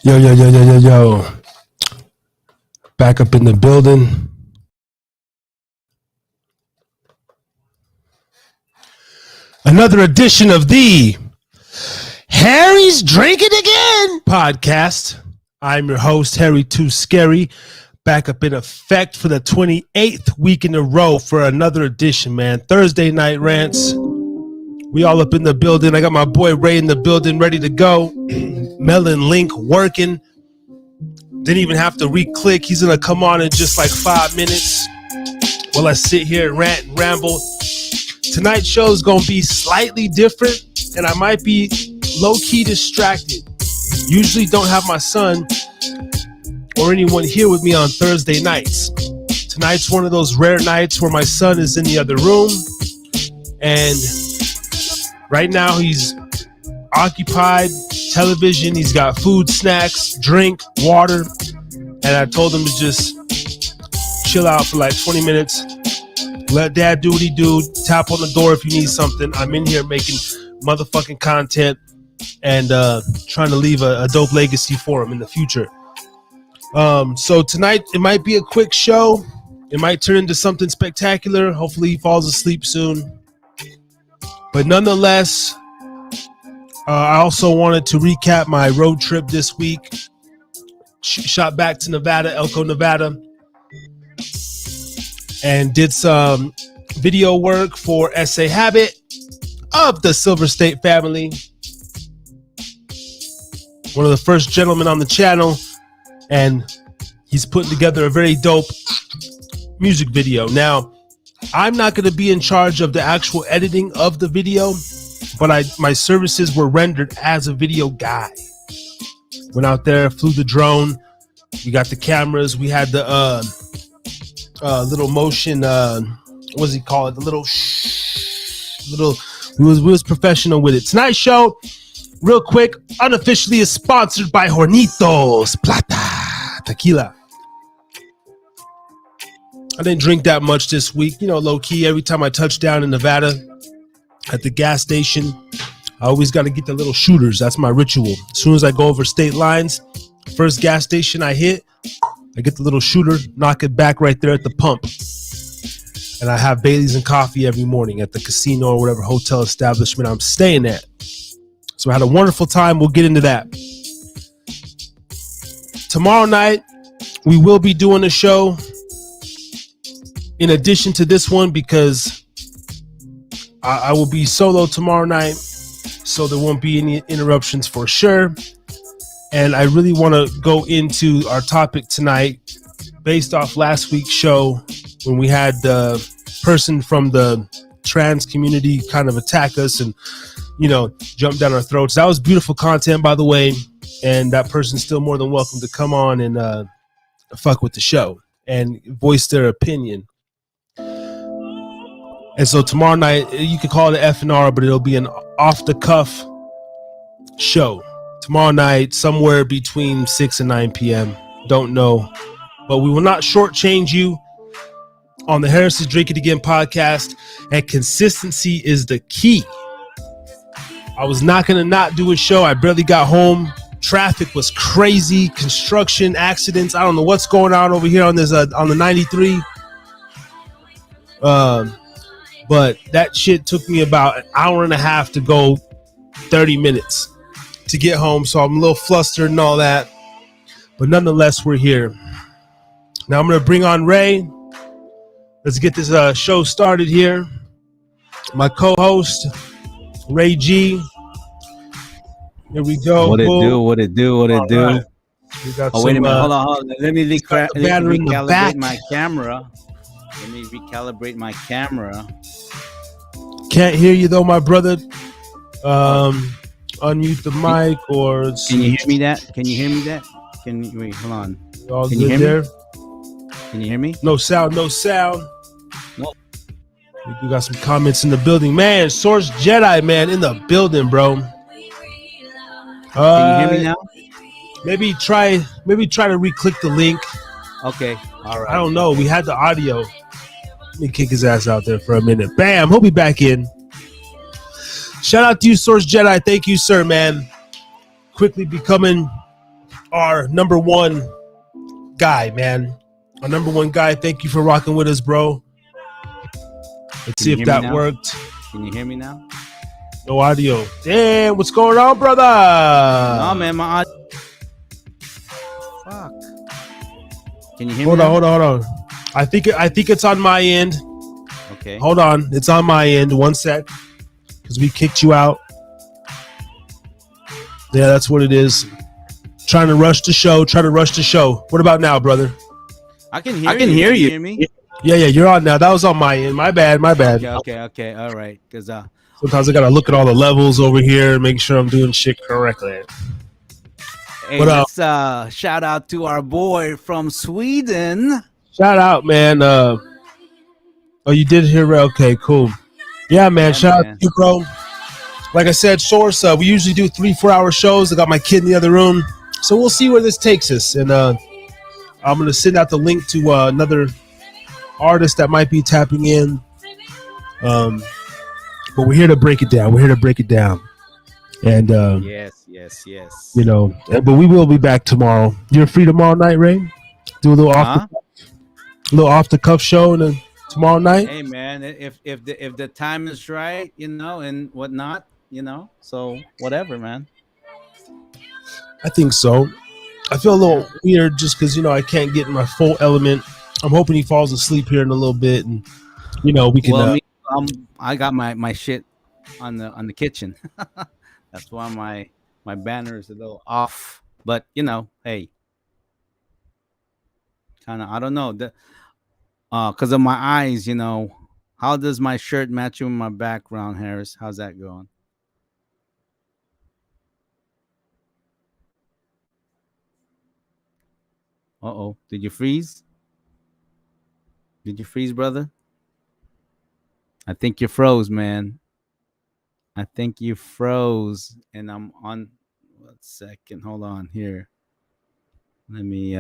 Yo. Back up in the building. Another edition of the Harry's Drinking Again podcast. I'm your host, Harry Too Scary. Back up in effect for the 28th week in a row for another edition, man. Thursday night rants. We all up in the building. I got my boy Ray in the building, ready to go. Melon Link working. Didn't even have to re-click. He's going to come on in just like 5 minutes while I sit here and rant and ramble. Tonight's show is going to be slightly different, and I might be low-key distracted. Usually don't have my son or anyone here with me on Thursday nights. Tonight's one of those rare nights where my son is in the other room, and right now he's occupied, television, he's got food, snacks, drink, water, and I told him to just chill out for like 20 minutes. Let dad do what he do. Tap on the door if you need something. I'm in here making motherfucking content and trying to leave a dope legacy for him in the future. So tonight, it might be a quick show. It might turn into something spectacular. Hopefully he falls asleep soon. But nonetheless, I also wanted to recap my road trip this week. Shot back to Nevada, Elko, Nevada, and did some video work for SA Habit of the Silver State family. One of the first gentlemen on the channel, and he's putting together a very dope music video. Now, I'm not going to be in charge of the actual editing of the video, but my services were rendered as a video guy. Went out there, flew the drone. We got the cameras. We had the little motion. What does he call it? The little. We was professional with it. Tonight's show, real quick, unofficially is sponsored by Hornitos Plata Tequila. I didn't drink that much this week. You know, low key. Every time I touch down in Nevada at the gas station, I always got to get the little shooters. That's my ritual. As soon as I go over state lines, first gas station I hit, I get the little shooter, knock it back right there at the pump. And I have Bailey's and coffee every morning at the casino or whatever hotel establishment I'm staying at. So I had a wonderful time. We'll get into that. Tomorrow night, we will be doing a show in addition to this one because I will be solo tomorrow night, so there won't be any interruptions for sure. And I really want to go into our topic tonight based off last week's show when we had the person from the trans community kind of attack us and, you know, jump down our throats. That was beautiful content, by the way, and that person's still more than welcome to come on and fuck with the show and voice their opinion. And so tomorrow night, you could call it F&R, but it'll be an off-the-cuff show. Tomorrow night, somewhere between 6 and 9 p.m. Don't know. But we will not shortchange you on the Harris's Drinking Again podcast. And consistency is the key. I was not going to not do a show. I barely got home. Traffic was crazy. Construction, accidents. I don't know what's going on over here on this on the 93. But that shit took me about an hour and a half to go 30 minutes to get home. So I'm a little flustered and all that. But nonetheless, we're here. Now I'm going to bring on Ray. Let's get this show started here. My co-host, Ray G. Here we go. What it do? What it do? What it do? Right. We got wait a minute. Hold on. Let me recalibrate my camera. Let me recalibrate my camera. Can't hear you though, my brother. Unmute the mic or. Can you hear me? Can you hear me? Can you wait? Hold on. All can good you hear me? Can you hear me? No sound. No. We got some comments in the building, man. Source Jedi, man, in the building, bro. Can you hear me now? Maybe try to re-click the link. Okay. All right. I don't know. We had the audio. Let me kick his ass out there for a minute. Bam. He'll be back in. Shout out to you, Source Jedi. Thank you, sir, man. Quickly becoming our number one guy, man. Our number one guy. Thank you for rocking with us, bro. Let's Can see you if hear me that now? worked. Can you hear me now? No audio. Damn, what's going on, brother? No, man, my audio. Fuck. Can you hear me Hold on, now? hold on, hold on. I think it's on my end. Okay. Hold on, it's on my end. One sec, because we kicked you out. Yeah, that's what it is. Trying to rush the show. Trying to rush the show. What about now, brother? I can hear you. Can you hear me? Yeah, you're on now. That was on my end. My bad, my bad. Okay. All right. Because Sometimes I gotta look at all the levels over here and make sure I'm doing shit correctly. hey, But let's shout out to our boy from Sweden. shout out, man. Oh, you did hear? Okay, cool. Yeah, man. Yeah, Shout out to man. you, bro. Like I said, Source. We usually do 3-4 hour shows. I got my kid in the other room, so we'll see where this takes us. And I'm gonna send out the link to another artist that might be tapping in. Um, but we're here to break it down. We're here to break it down. And Yes. you know, but we will be back tomorrow. You're free tomorrow night, Ray? Do a little Huh? off the cuff show and then tomorrow night. Hey, man. If the time is right, and whatnot, So whatever, man. I think so. I feel a little weird just because I can't get in my full element. I'm hoping he falls asleep here in a little bit, and we can. Well, me, I got my shit on the kitchen. That's why my banner is a little off. But hey, kind of I don't know the because of my eyes. How does my shirt match with my background, Harris? How's that going? Uh-oh, did you freeze? Did you freeze, brother? I think you froze, man. I think you froze, and I'm on. 1 second, hold on here. Let me.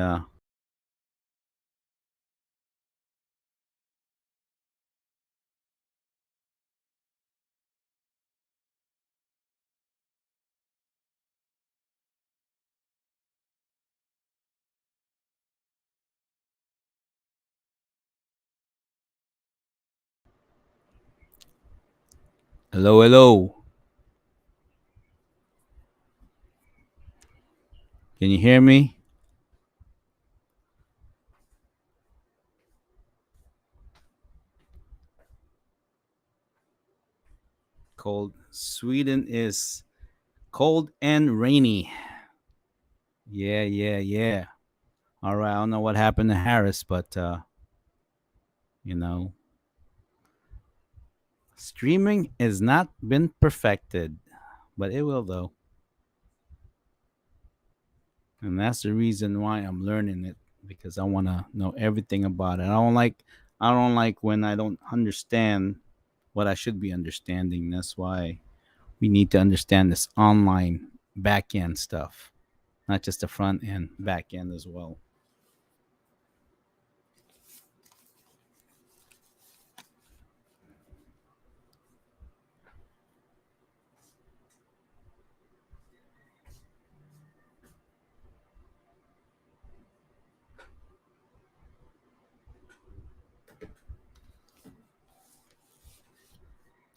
Hello, hello. Can you hear me? Cold. Sweden is cold and rainy. Yeah. All right. I don't know what happened to Harris, but you know, streaming has not been perfected, but it will though, and that's the reason why I'm learning it because I want to know everything about it. I don't like when I don't understand what I should be understanding. That's why we need to understand this online back end stuff, not just the front end, back end as well.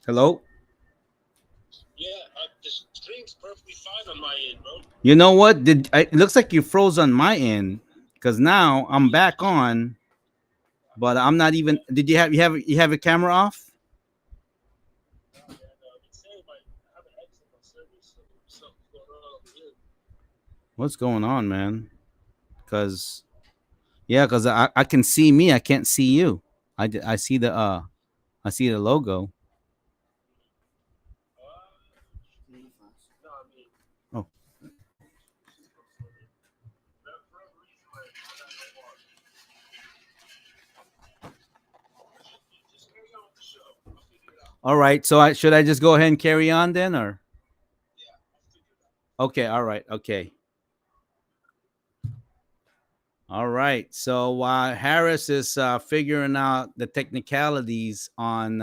Hello. Yeah, the stream's perfectly fine on my end, bro. You know what? It looks like you froze on my end because now I'm back on, but I'm not even. Did you have your camera off? What's going on, man? Because because I can see me, I can't see you. I see the logo. Oh, all right. So should I just go ahead and carry on then, or okay? All right. Okay. All right. So Harris is figuring out the technicalities on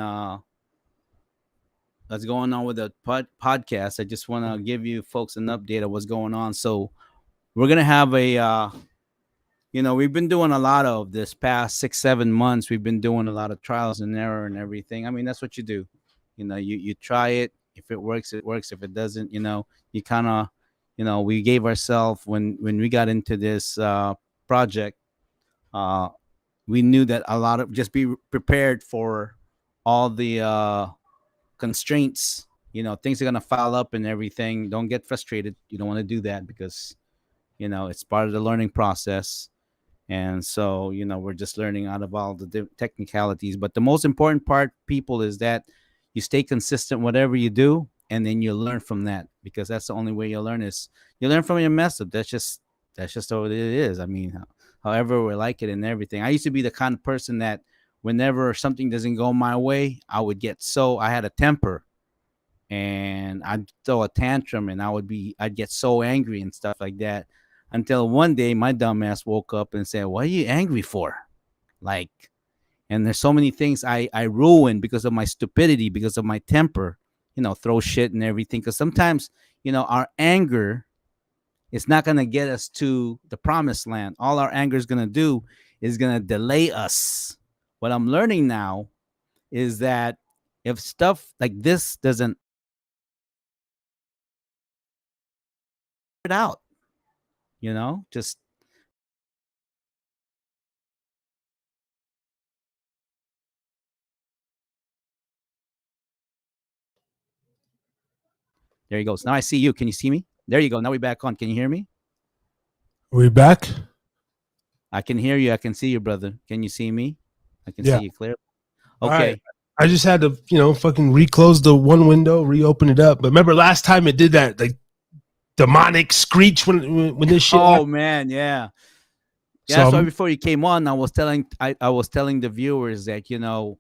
that's going on with the podcast. I just want to give you folks an update of what's going on. So we're gonna have a we've been doing a lot of this past 6 7 months. We've been doing a lot of trials and error and everything. I mean, that's what you do. You try it. If it works, it works. If it doesn't, you kind of, we gave ourselves when we got into this project. uh we knew that a lot of just be prepared for all the constraints. Things are gonna file up and everything. Don't get frustrated. You don't want to do that because it's part of the learning process. And so we're just learning out of all the technicalities. But the most important part, people, is that you stay consistent whatever you do, and then you learn from that, because that's the only way you'll learn. Is you learn from your mess up. That's just how it is. I mean, however we like it and everything. I used to be the kind of person that whenever something doesn't go my way, I had a temper, and I'd throw a tantrum, and I'd get so angry and stuff like that, until one day my dumbass woke up and said, "What are you angry for?" Like, and there's so many things I ruined because of my stupidity, because of my temper. Throw shit and everything. Because sometimes our anger is not gonna get us to the promised land. All our anger is gonna do is gonna delay us. What I'm learning now is that if stuff like this doesn't it out, just there you go. So now I see you. Can you see me? There you go. Now we back on. Can you hear me? We back? I can hear you. I can see you, brother. Can you see me? I can see Yeah. you clear. All right. Okay. I just had to, fucking reclose the one window, reopen it up. But remember last time it did that like demonic screech when this shit Oh happened? man, yeah. Yeah, So that's why before you came on, I was telling the viewers that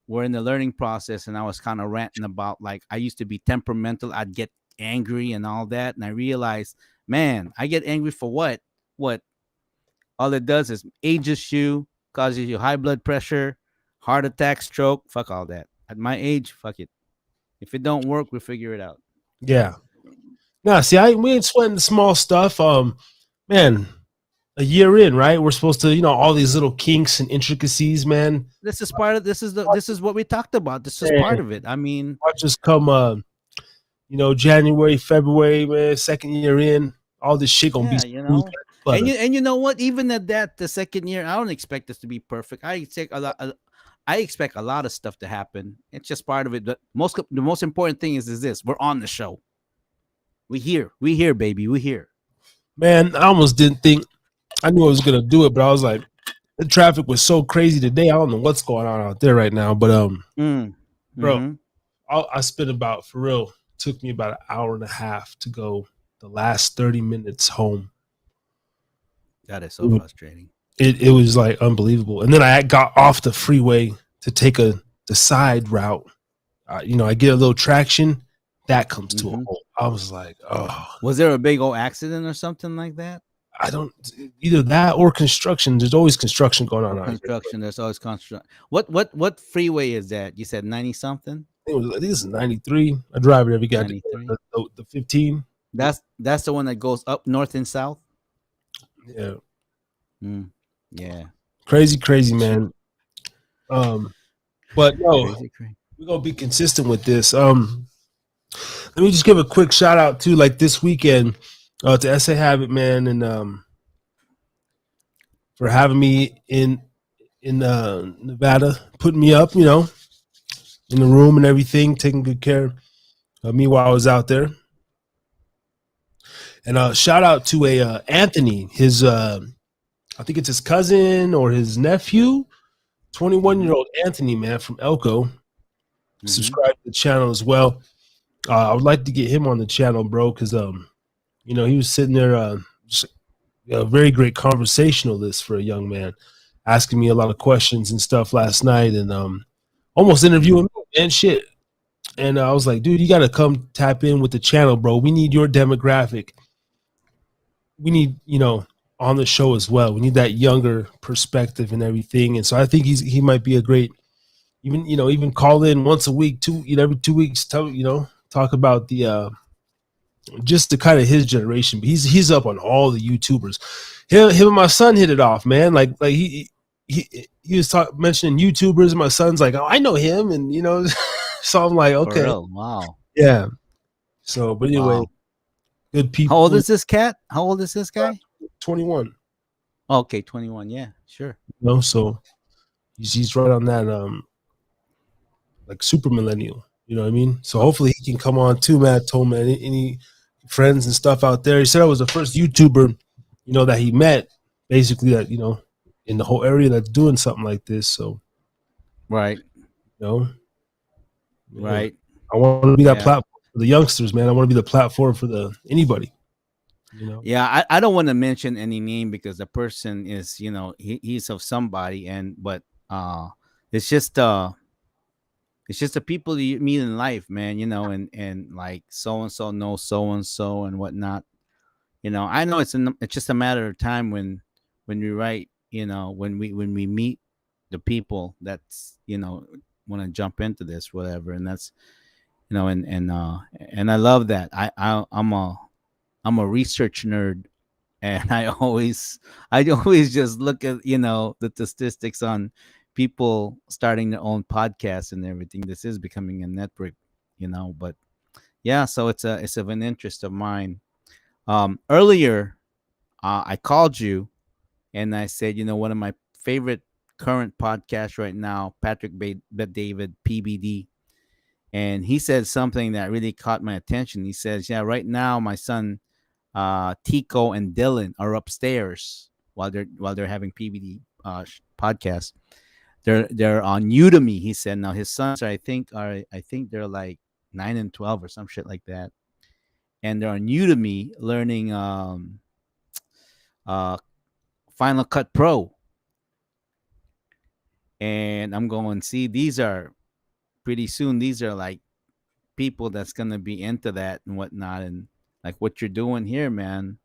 we're in the learning process, and I was kind of ranting about, like, I used to be temperamental. I'd get angry and all that, and I realized, man, I get angry for what? What? All it does is ages you, causes you high blood pressure, heart attack, stroke. Fuck all that. At my age, fuck it. If it don't work, we'll figure it out. yeah. Nah, see, we ain't sweating the small stuff. Man, a year in, right? We're supposed to, all these little kinks and intricacies, man. This is part of this is what we talked about. This is Man, part of it. I mean, watch us come January, February, man, second year in, all this shit gonna be yeah, smooth as and butter. you know what? Even at that, the second year, I don't expect this to be perfect. I expect a lot of stuff to happen. It's just part of it. But the most important thing is this: we're on the show. We here, baby. We here. Man, I almost didn't think I knew I was gonna do it, but I was like, the traffic was so crazy today. I don't know what's going on out there right now. But Mm. bro, Mm-hmm. I spent about for real, took me about an hour and a half to go the last 30 minutes home. That is so frustrating. It was like unbelievable. And then I got off the freeway to take the side route. I get a little traction. That comes to a Mm-hmm. halt. I was like, oh, Was there a big old accident or something like that? I don't either that or construction. There's always construction going Or on out here. But construction? There's always construction. What freeway is that? You said 90 something? I think it's 93. I drive it every goddamn 93. the 15. That's the one that goes up north and south. Yeah, Mm. Yeah. crazy, man. But no, Crazy, crazy. we're gonna be consistent with this. Let me just give a quick shout out to like this weekend to SA Habit, man, and for having me in Nevada, putting me up, in the room and everything, taking good care of me while I was out there. And shout out to a Anthony, his I think it's his cousin or his nephew, 21-year-old Anthony, man, from Elko. Mm-hmm. Subscribe to the channel as well. I would like to get him on the channel, bro, because he was sitting there, just a very great conversationalist for a young man, asking me a lot of questions and stuff last night, and almost interviewing me and shit. And I was like, dude, you got to come tap in with the channel, bro. We need your demographic. We need, on the show as well. We need that younger perspective and everything. And so I think he might be a great, even call in once a week, every 2 weeks, talk about the just the kind of his generation. But he's up on all the YouTubers. Him and my son hit it off, man. Like he was mentioning YouTubers, and my son's like, oh, I know him, and so I'm like, For okay, real. Wow. yeah. So, but anyway, Wow. good How old people. is this cat? How old is this guy? 21. Okay, 21. Yeah, sure. So he's right on that like super millennial. You know what I mean? So Oh, hopefully he can come on too, man. Told me any friends and stuff out there. He said I was the first YouTuber, that he met, basically that in the whole area that's doing something like this. So right, you know, yeah. right. I want to be that Yeah. platform for the youngsters, man. I want to be the platform for the anybody. Yeah, I don't want to mention any name because the person is, he's of somebody, but uh it's just it's just the people you meet in life, man, and like so and so knows so and so and whatnot. I know it's just a matter of time when we write, when we meet the people that's, want to jump into this, whatever, and that's, and I love that. I'm a research nerd, and I always just look at the statistics on people starting their own podcasts and everything. This is becoming a network, but yeah, so it's of an interest of mine. Earlier, I called you and I said, one of my favorite current podcasts right now, Patrick David, PBD, and he said something that really caught my attention. He says, yeah, right now my son Tico and Dylan are upstairs while they're having PBD podcast. They're on Udemy. He said now his sons I think they're like 9 and 12 or some shit like that, and they're on Udemy learning uh Final Cut Pro. And I'm going, see, these are pretty soon. These are like people that's gonna be into that and whatnot, and like what you're doing here, man.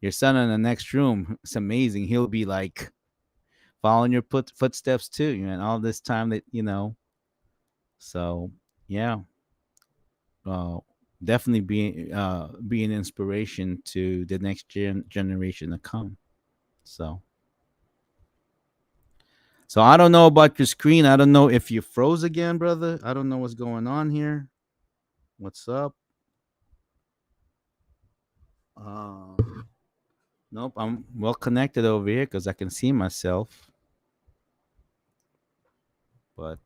Your son in the next room, it's amazing. He'll be like following your footsteps too, and all this time that So yeah, uh, definitely be an inspiration to the next generation to come. So so I don't know about your screen. I don't know if you froze again, brother. I don't know what's going on here. What's up? Uh, nope, I'm well connected over here because I can see myself. But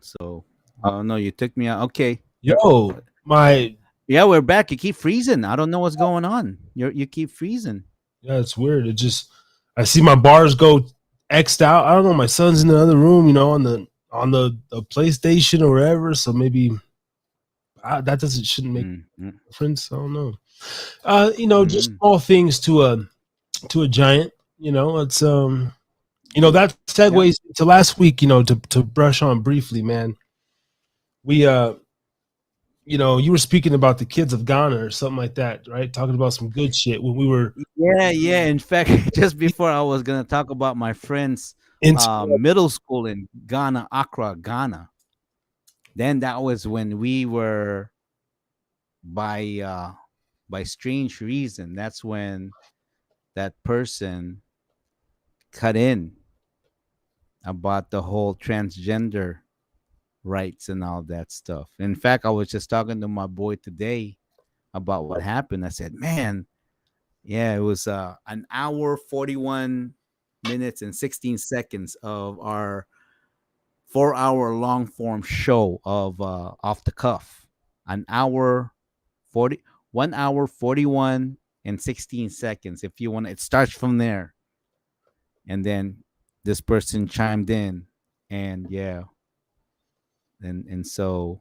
so I don't know. You took me out. Okay. Yo, my Yeah, we're back. You keep freezing. I don't know what's going on. You keep freezing. yeah, it's weird. It just I see my bars go xed out. I don't know. My son's in the other room, on the PlayStation or wherever. So maybe that doesn't shouldn't make Mm-hmm. a difference. I don't know. Just Mm-hmm. small things to a giant. It's that Yep. segues to last week. To brush on briefly, man. We you were speaking about the kids of Ghana or something like that, right? Talking about some good shit when we were Yeah, yeah. In fact, just before I was gonna talk about my friend's in. middle school in Ghana, Accra, Ghana. Then that was when we were by by strange reason. That's when that person cut in about the whole transgender rights and all that stuff. In fact, I was just talking to my boy today about what happened. I said, "Man, yeah, it was an hour 41 minutes and 16 seconds of our 4 hour long form show of off the cuff. An hour 40 1 hour 41 and 16 seconds. If you want, it starts from there." And then this person chimed in, and yeah, and so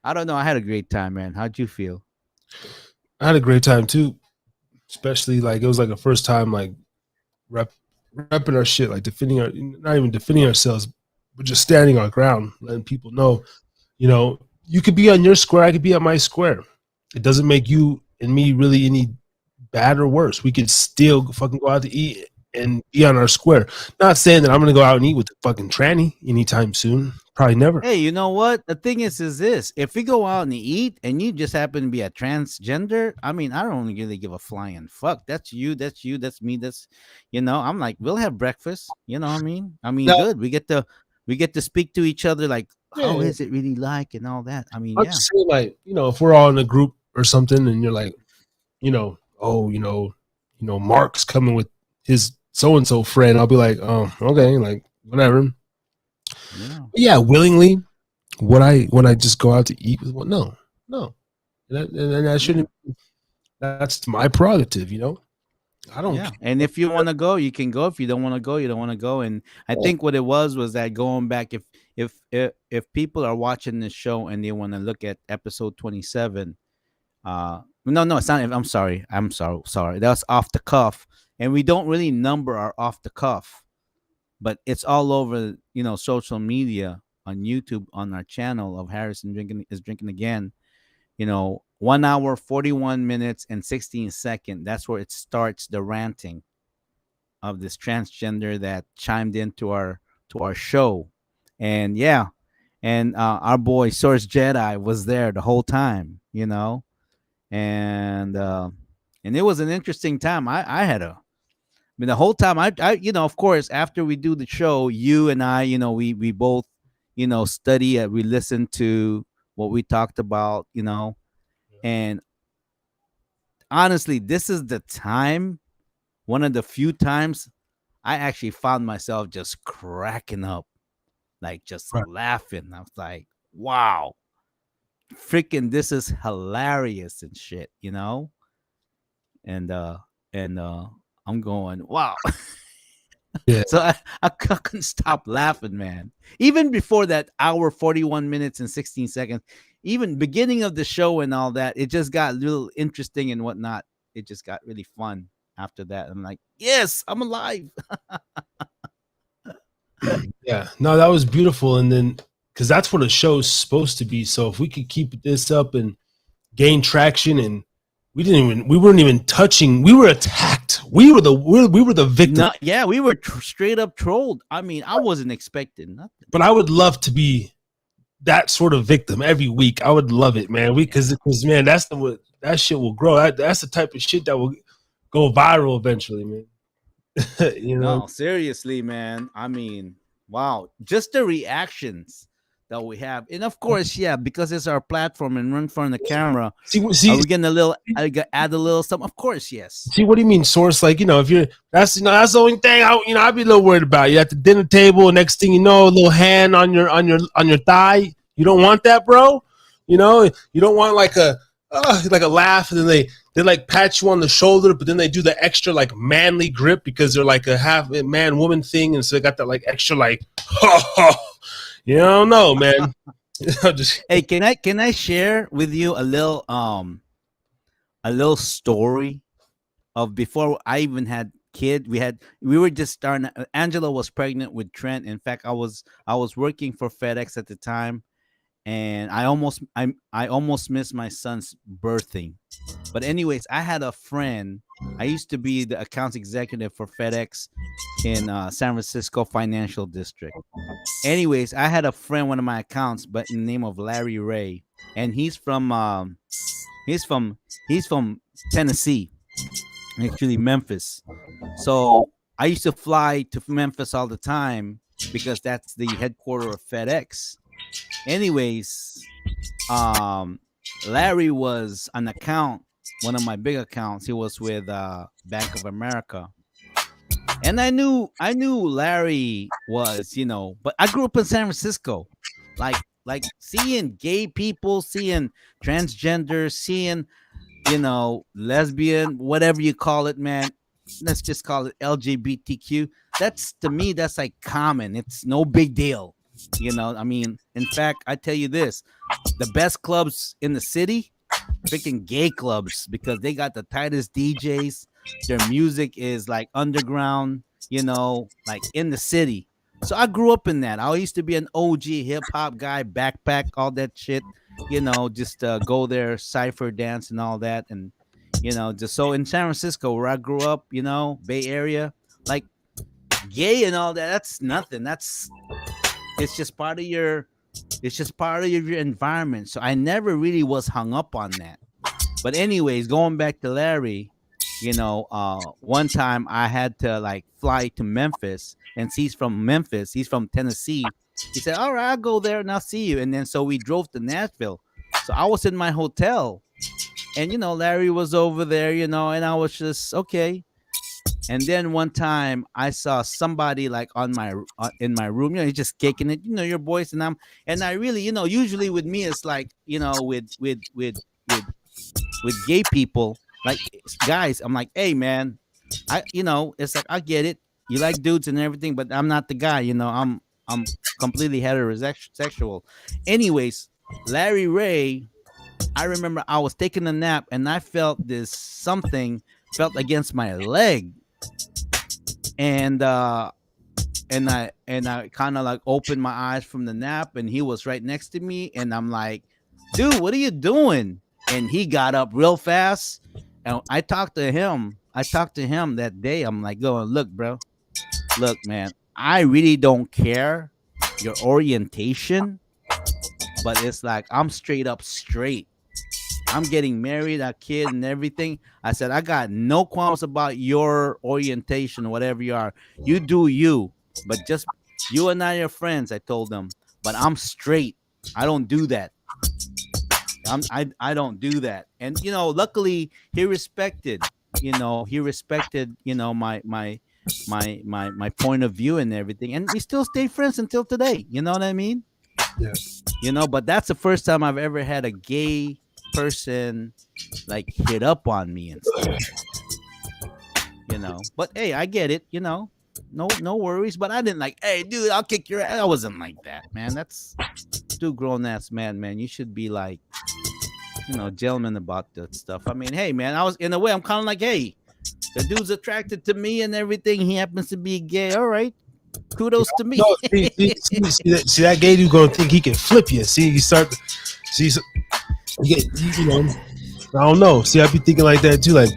I don't know. I had a great time, man. How'd you feel? I had a great time too, especially like it was like a first time like rep repping our shit, like defending our not even defending ourselves, but just standing our ground, letting people know, you could be on your square, I could be on my square. It doesn't make you and me really any bad or worse. We could still fucking go out to eat and be on our square. Not saying that I'm gonna go out and eat with the fucking tranny anytime soon. Probably never. Hey, you know what? The thing is this: if we go out and eat, and you just happen to be a transgender, I mean, I don't really give a flying fuck. That's you. That's you. That's me. That's, I'm like, we'll have breakfast. You know what I mean? I mean, Now, good. We get to speak to each other, like, how yeah, is it really like, and all that. I mean, I'm yeah, just saying, like, if we're all in a group or something, and you're like, oh, Mark's coming with his so and so friend, I'll be like, oh, okay, like whatever. But yeah, yeah, willingly, would I just go out to eat with one? No, no, and I yeah. shouldn't. That's my prerogative. I don't Yeah, and if you want to go, you can go. If you don't want to go, you don't want to go. And I care. think what it was that going back, if people are watching this show and they want to look at episode 27, no, it's not. I'm sorry. That's off the cuff, and we don't really number our off the cuff, but it's all over, social media, on YouTube, on our channel of Harrison drinking again. 1 hour 41 minutes and 16 seconds. That's where it starts, the ranting of this transgender that chimed into our show. And yeah, and our boy Source Jedi was there the whole time, and it was an interesting time. I had a I mean, the whole time, of course, after we do the show, you and I, we both, study, we listen to what we talked about, and honestly, this is the time, one of the few times I actually found myself just cracking up, like just Right. laughing. I was like, wow, freaking, this is hilarious and shit, and I'm going, wow. Yeah. So I couldn't stop laughing, man. Even before that hour, 41 minutes and 16 seconds, even beginning of the show and all that, it just got a little interesting and whatnot. It just got really fun after that. I'm like, yes, I'm alive. Yeah. No, that was beautiful. And then, because that's what a show's supposed to be. So if we could keep this up and gain traction, and we weren't even touching, we were attacked. We were the victim. No, yeah, we were straight up trolled. I mean, I wasn't expecting nothing. But I would love to be that sort of victim every week. I would love it, man. Because man, that shit will grow. That's the type of shit that will go viral eventually, man. you know. No, seriously, man. I mean, wow. Just the reactions that we have. And of course, yeah, because it's our platform and run front of the camera, See, are see, we getting a little, add a little something? Of course, yes. See, what do you mean, source? Like, if you're that's the only thing I'd be a little worried about. You're at the dinner table, and next thing you know, a little hand on your thigh. You don't want that, bro. You don't want like a laugh, and then they like pat you on the shoulder, but then they do the extra like manly grip because they're like a half man woman thing, and so they got that like extra like, you don't know, man. Just Hey, can I share with you a little story of before I even had kid. We were just starting. Angela was pregnant with Trent. In fact, I was working for FedEx at the time, and I almost missed my son's birthing. But anyways, I had a friend. I used to be the accounts executive for FedEx in San Francisco Financial District. Anyways, I had a friend, one of my accounts, but in the name of Larry Ray, and he's from Tennessee, actually Memphis. So I used to fly to Memphis all the time because that's the headquarter of FedEx. Anyways, um, Larry was an account, one of my big accounts. He was with Bank of America, and I knew Larry was, but I grew up in San Francisco, like seeing gay people, seeing transgender, seeing lesbian, whatever you call it, man. Let's just call it LGBTQ. That's, to me, that's like common. It's no big deal. I mean, in fact, I tell you this: the best clubs in the city, freaking gay clubs, because they got the tightest DJs. Their music is like underground, like in the city. So I grew up in that. I used to be an OG hip hop guy, backpack, all that shit, just go there, cipher dance and all that. And, just so in San Francisco, where I grew up, Bay Area, like gay and all that. That's nothing. That's it's just part of your it's just part of your environment. So I never really was hung up on that. But anyways, going back to Larry, one time I had to like fly to Memphis, and he's from Memphis. He's from Tennessee. He said, "All right, I'll go there and I'll see you." And then so we drove to Nashville. So I was in my hotel, and Larry was over there, and I was just okay. And then one time I saw somebody like on my in my room, he's just kicking it, your boys, and I really, usually with me it's like, with gay people, like guys, I'm like, hey man, it's like I get it, you like dudes and everything, but I'm not the guy, I'm completely heterosexual. Anyways, Larry Ray, I remember I was taking a nap and I felt this something felt against my leg, and I kind of like opened my eyes from the nap, and he was right next to me, and I'm like, dude, what are you doing? And he got up real fast, and I talked to him that day. I'm like, going, look, bro, look, man, I really don't care your orientation, but it's like I'm straight up straight. I'm getting married, a kid, and everything. I said, I got no qualms about your orientation, whatever you are. You do you, but just you and I are friends. I told them, but I'm straight. I don't do that. I don't do that. And luckily he respected. He respected. My point of view and everything, and we still stay friends until today. You know what I mean? Yeah. But that's the first time I've ever had a gay person like hit up on me and stuff. But hey, I get it. No worries. But I didn't like, hey, dude, I'll kick your ass. I wasn't like that, man. That's too grown ass man. You should be like, gentleman about that stuff. I mean, hey, man, I was in a way. I'm kind of like, hey, the dude's attracted to me and everything. He happens to be gay. All right, kudos to me. No, see that gay dude gonna think he can flip you. See, you start. See, so, you get, I don't know. See, I be thinking like that too. Like,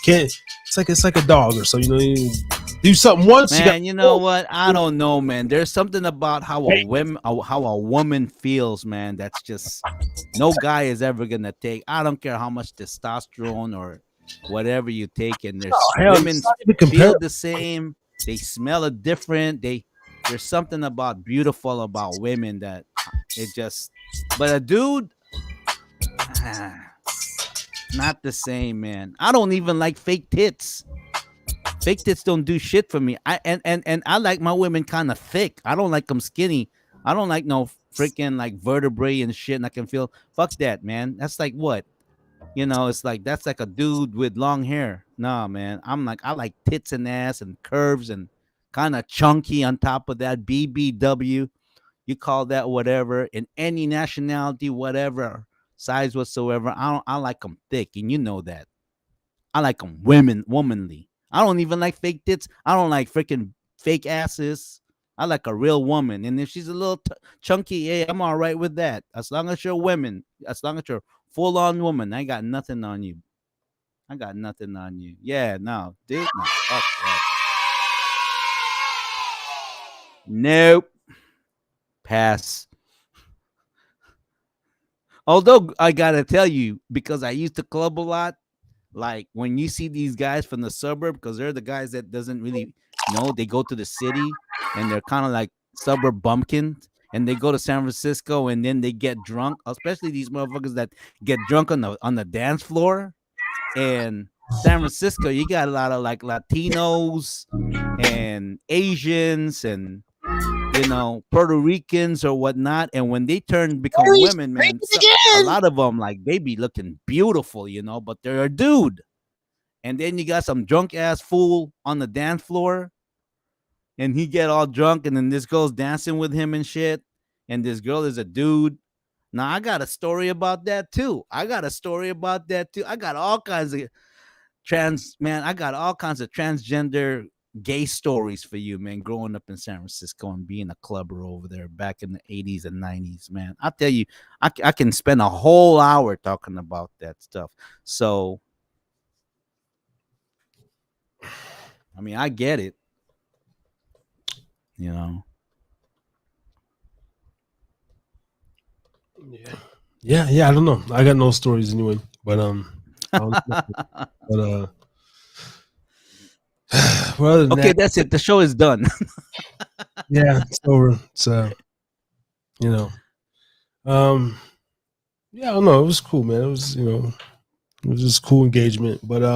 can't. It's like a dog or so. You do something once. Man, you know what? I don't know, man. There's something about how a woman feels, man. That's just no guy is ever gonna take. I don't care how much testosterone or whatever you take, and women feel the same. They smell it different. There's something about beautiful about women that it just. But a dude, not the same, man. I don't even like fake tits. Fake tits don't do shit for me. And I like my women kind of thick. I don't like them skinny. I don't like no freaking like vertebrae and shit. And I can feel fuck that, man. That's like what? It's like that's like a dude with long hair. Nah, man. I like tits and ass and curves and kind of chunky on top of that. BBW. You call that whatever in any nationality, whatever size whatsoever. I like them thick, and you know that. I like them womanly. I don't even like fake tits. I don't like freaking fake asses. I like a real woman, and if she's a little chunky, hey, I'm all right with that. As long as you're women, as long as you're full on woman, I got nothing on you. I got nothing on you. Yeah, no, dude, no, fuck that. Nope, pass. Although I gotta tell you, because I used to club a lot, like when you see these guys from the suburb, because they're the guys that doesn't really know, they go to the city and they're kind of like suburb bumpkins, and they go to San Francisco and then they get drunk, especially these motherfuckers that get drunk on the dance floor. And San Francisco, you got a lot of like Latinos and Asians and Puerto Ricans or whatnot, and when they become women, man, a lot of them like they be looking beautiful, but they're a dude. And then you got some drunk ass fool on the dance floor, and he get all drunk, and then this girl's dancing with him and shit, and this girl is a dude. Now I got a story about that too. I got all kinds of I got all kinds of transgender gay stories for you, man, growing up in San Francisco and being a clubber over there back in the 80s and 90s, man. I tell you, I can spend a whole hour talking about that stuff. So, I mean, I get it. You know. Yeah, yeah. I don't know. I got no stories anyway. But I don't know. But well, other than Okay, that, that's it. The show is done. yeah, it's over. It's you know, um, yeah. I don't know. It was cool, man. It was it was just cool engagement. But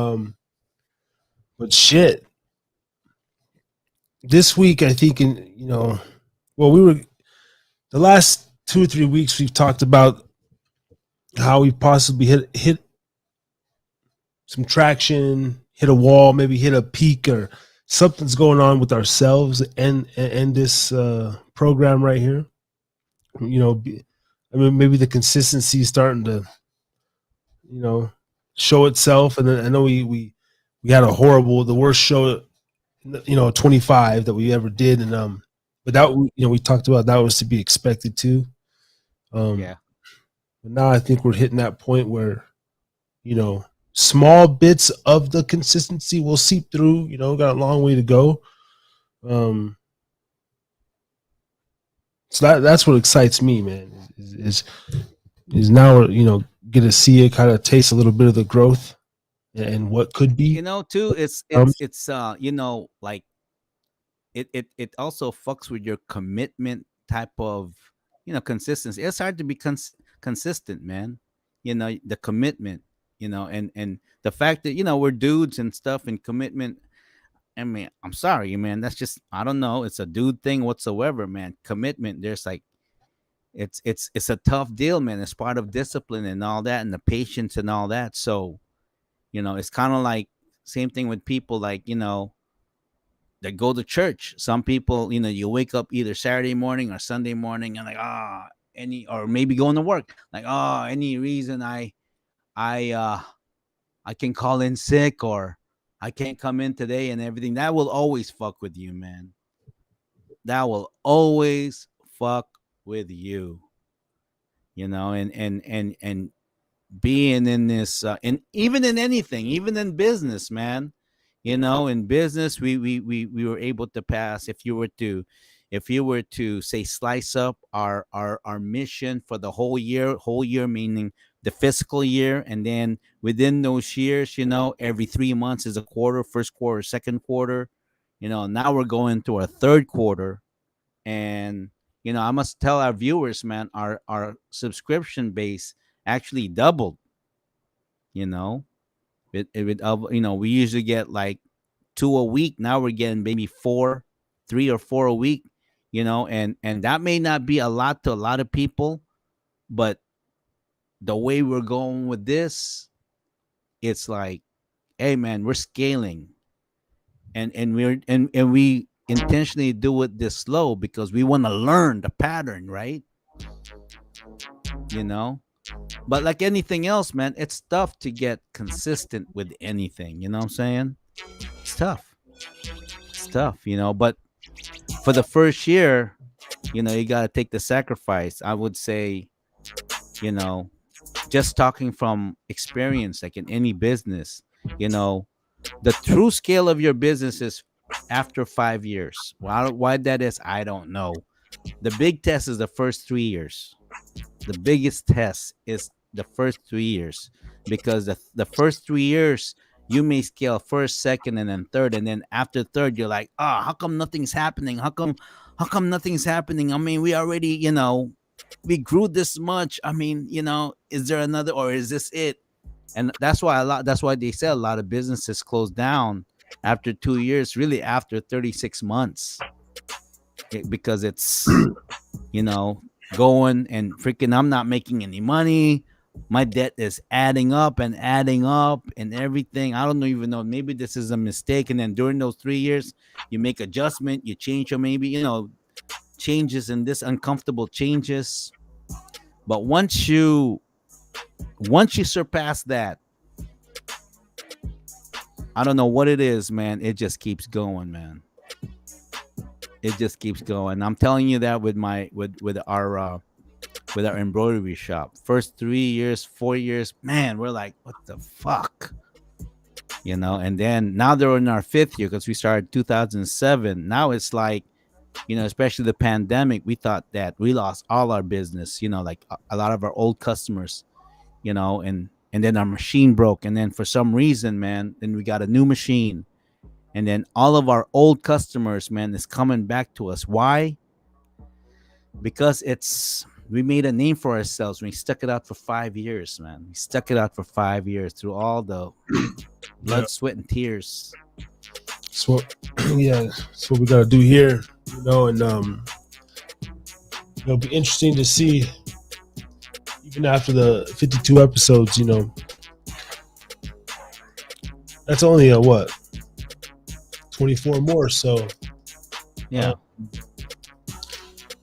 shit. This week, I think well, we were the last 2 or 3 weeks. We've talked about how we possibly hit some traction, hit a wall, maybe hit a peak, or something's going on with ourselves and this program right here. I mean, maybe the consistency is starting to you know show itself. And then I know we had a horrible, the worst show, 25 that we ever did, and but that we talked about that was to be expected too. Um, Yeah. but now I think we're hitting that point where you know small bits of the consistency will seep through. Got a long way to go. Um, so that's what excites me, man. Is now get to see it, kind of taste a little bit of the growth and what could You be. know, too, Um, like it also fucks with your commitment type of consistency. It's hard to be consistent, man. The commitment, and the fact that we're dudes and stuff and commitment. I mean, I'm sorry, man. That's just, I don't know. It's a dude thing whatsoever, man. Commitment. There's like, it's a tough deal, man. It's part of discipline and all that, and the patience and all that. So it's kind of like same thing with people like that go to church. Some people, you wake up either Saturday morning or Sunday morning and like, any, or maybe going to work, like, any reason I I can call in sick, or I can't come in today and everything. That will always fuck with you, man. That will always fuck with you. And being in this, and even in anything, even in business, man. In business, we were able to pass. If you were to say slice up our mission for the whole year, meaning the fiscal year, and then within those years, every 3 months is a quarter, first quarter, second quarter. Now we're going to our third quarter. And I must tell our viewers, man, our subscription base actually doubled. you know we usually get like two a week. Now we're getting maybe 3 or 4 a week. And that may not be a lot to a lot of people, but the way we're going with this, it's like, hey, man, we're scaling. And we intentionally do it this slow because we want to learn the pattern, right? you know but like anything else, man, it's tough to get consistent with anything. You know what I'm saying? It's tough. It's tough, but for the first year, you got to take the sacrifice. I would say, you know just talking from experience, like in any business, you know the true scale of your business is after 5 years. Why that is, I don't know. The big test is the first 3 years. The biggest test is the first 3 years, because the first 3 years you may scale first, second, and then third. And then after third, you're like, how come nothing's happening? How come nothing's happening? I mean, we already, we grew this much. I mean, is there another, or is this it? And that's why they say a lot of businesses close down after 2 years, really after 36 months. Because it's, you know, going and freaking, I'm not making any money. My debt is adding up and everything. I don't even know. Maybe this is a mistake. And then during those 3 years, you make adjustment, you change, or maybe, changes in this uncomfortable changes. But once you surpass that, I don't know what it is, man. It just keeps going, man. It just keeps going. I'm telling you that with our embroidery shop. First 3 years, 4 years, man, we're like, what the fuck? And then now they're in our fifth year because we started 2007. Now it's like, Especially the pandemic, we thought that we lost all our business, like a lot of our old customers, and then our machine broke, and then for some reason, man, then we got a new machine, and then all of our old customers, man, is coming back to us. Why? Because it's we made a name for ourselves. We stuck it out for 5 years, man. We stuck it out for 5 years through all the Yeah. blood, sweat, and tears. So yeah, that's what we gotta do here, and it'll be interesting to see even after the 52 episodes. That's only a what 24 more. So uh,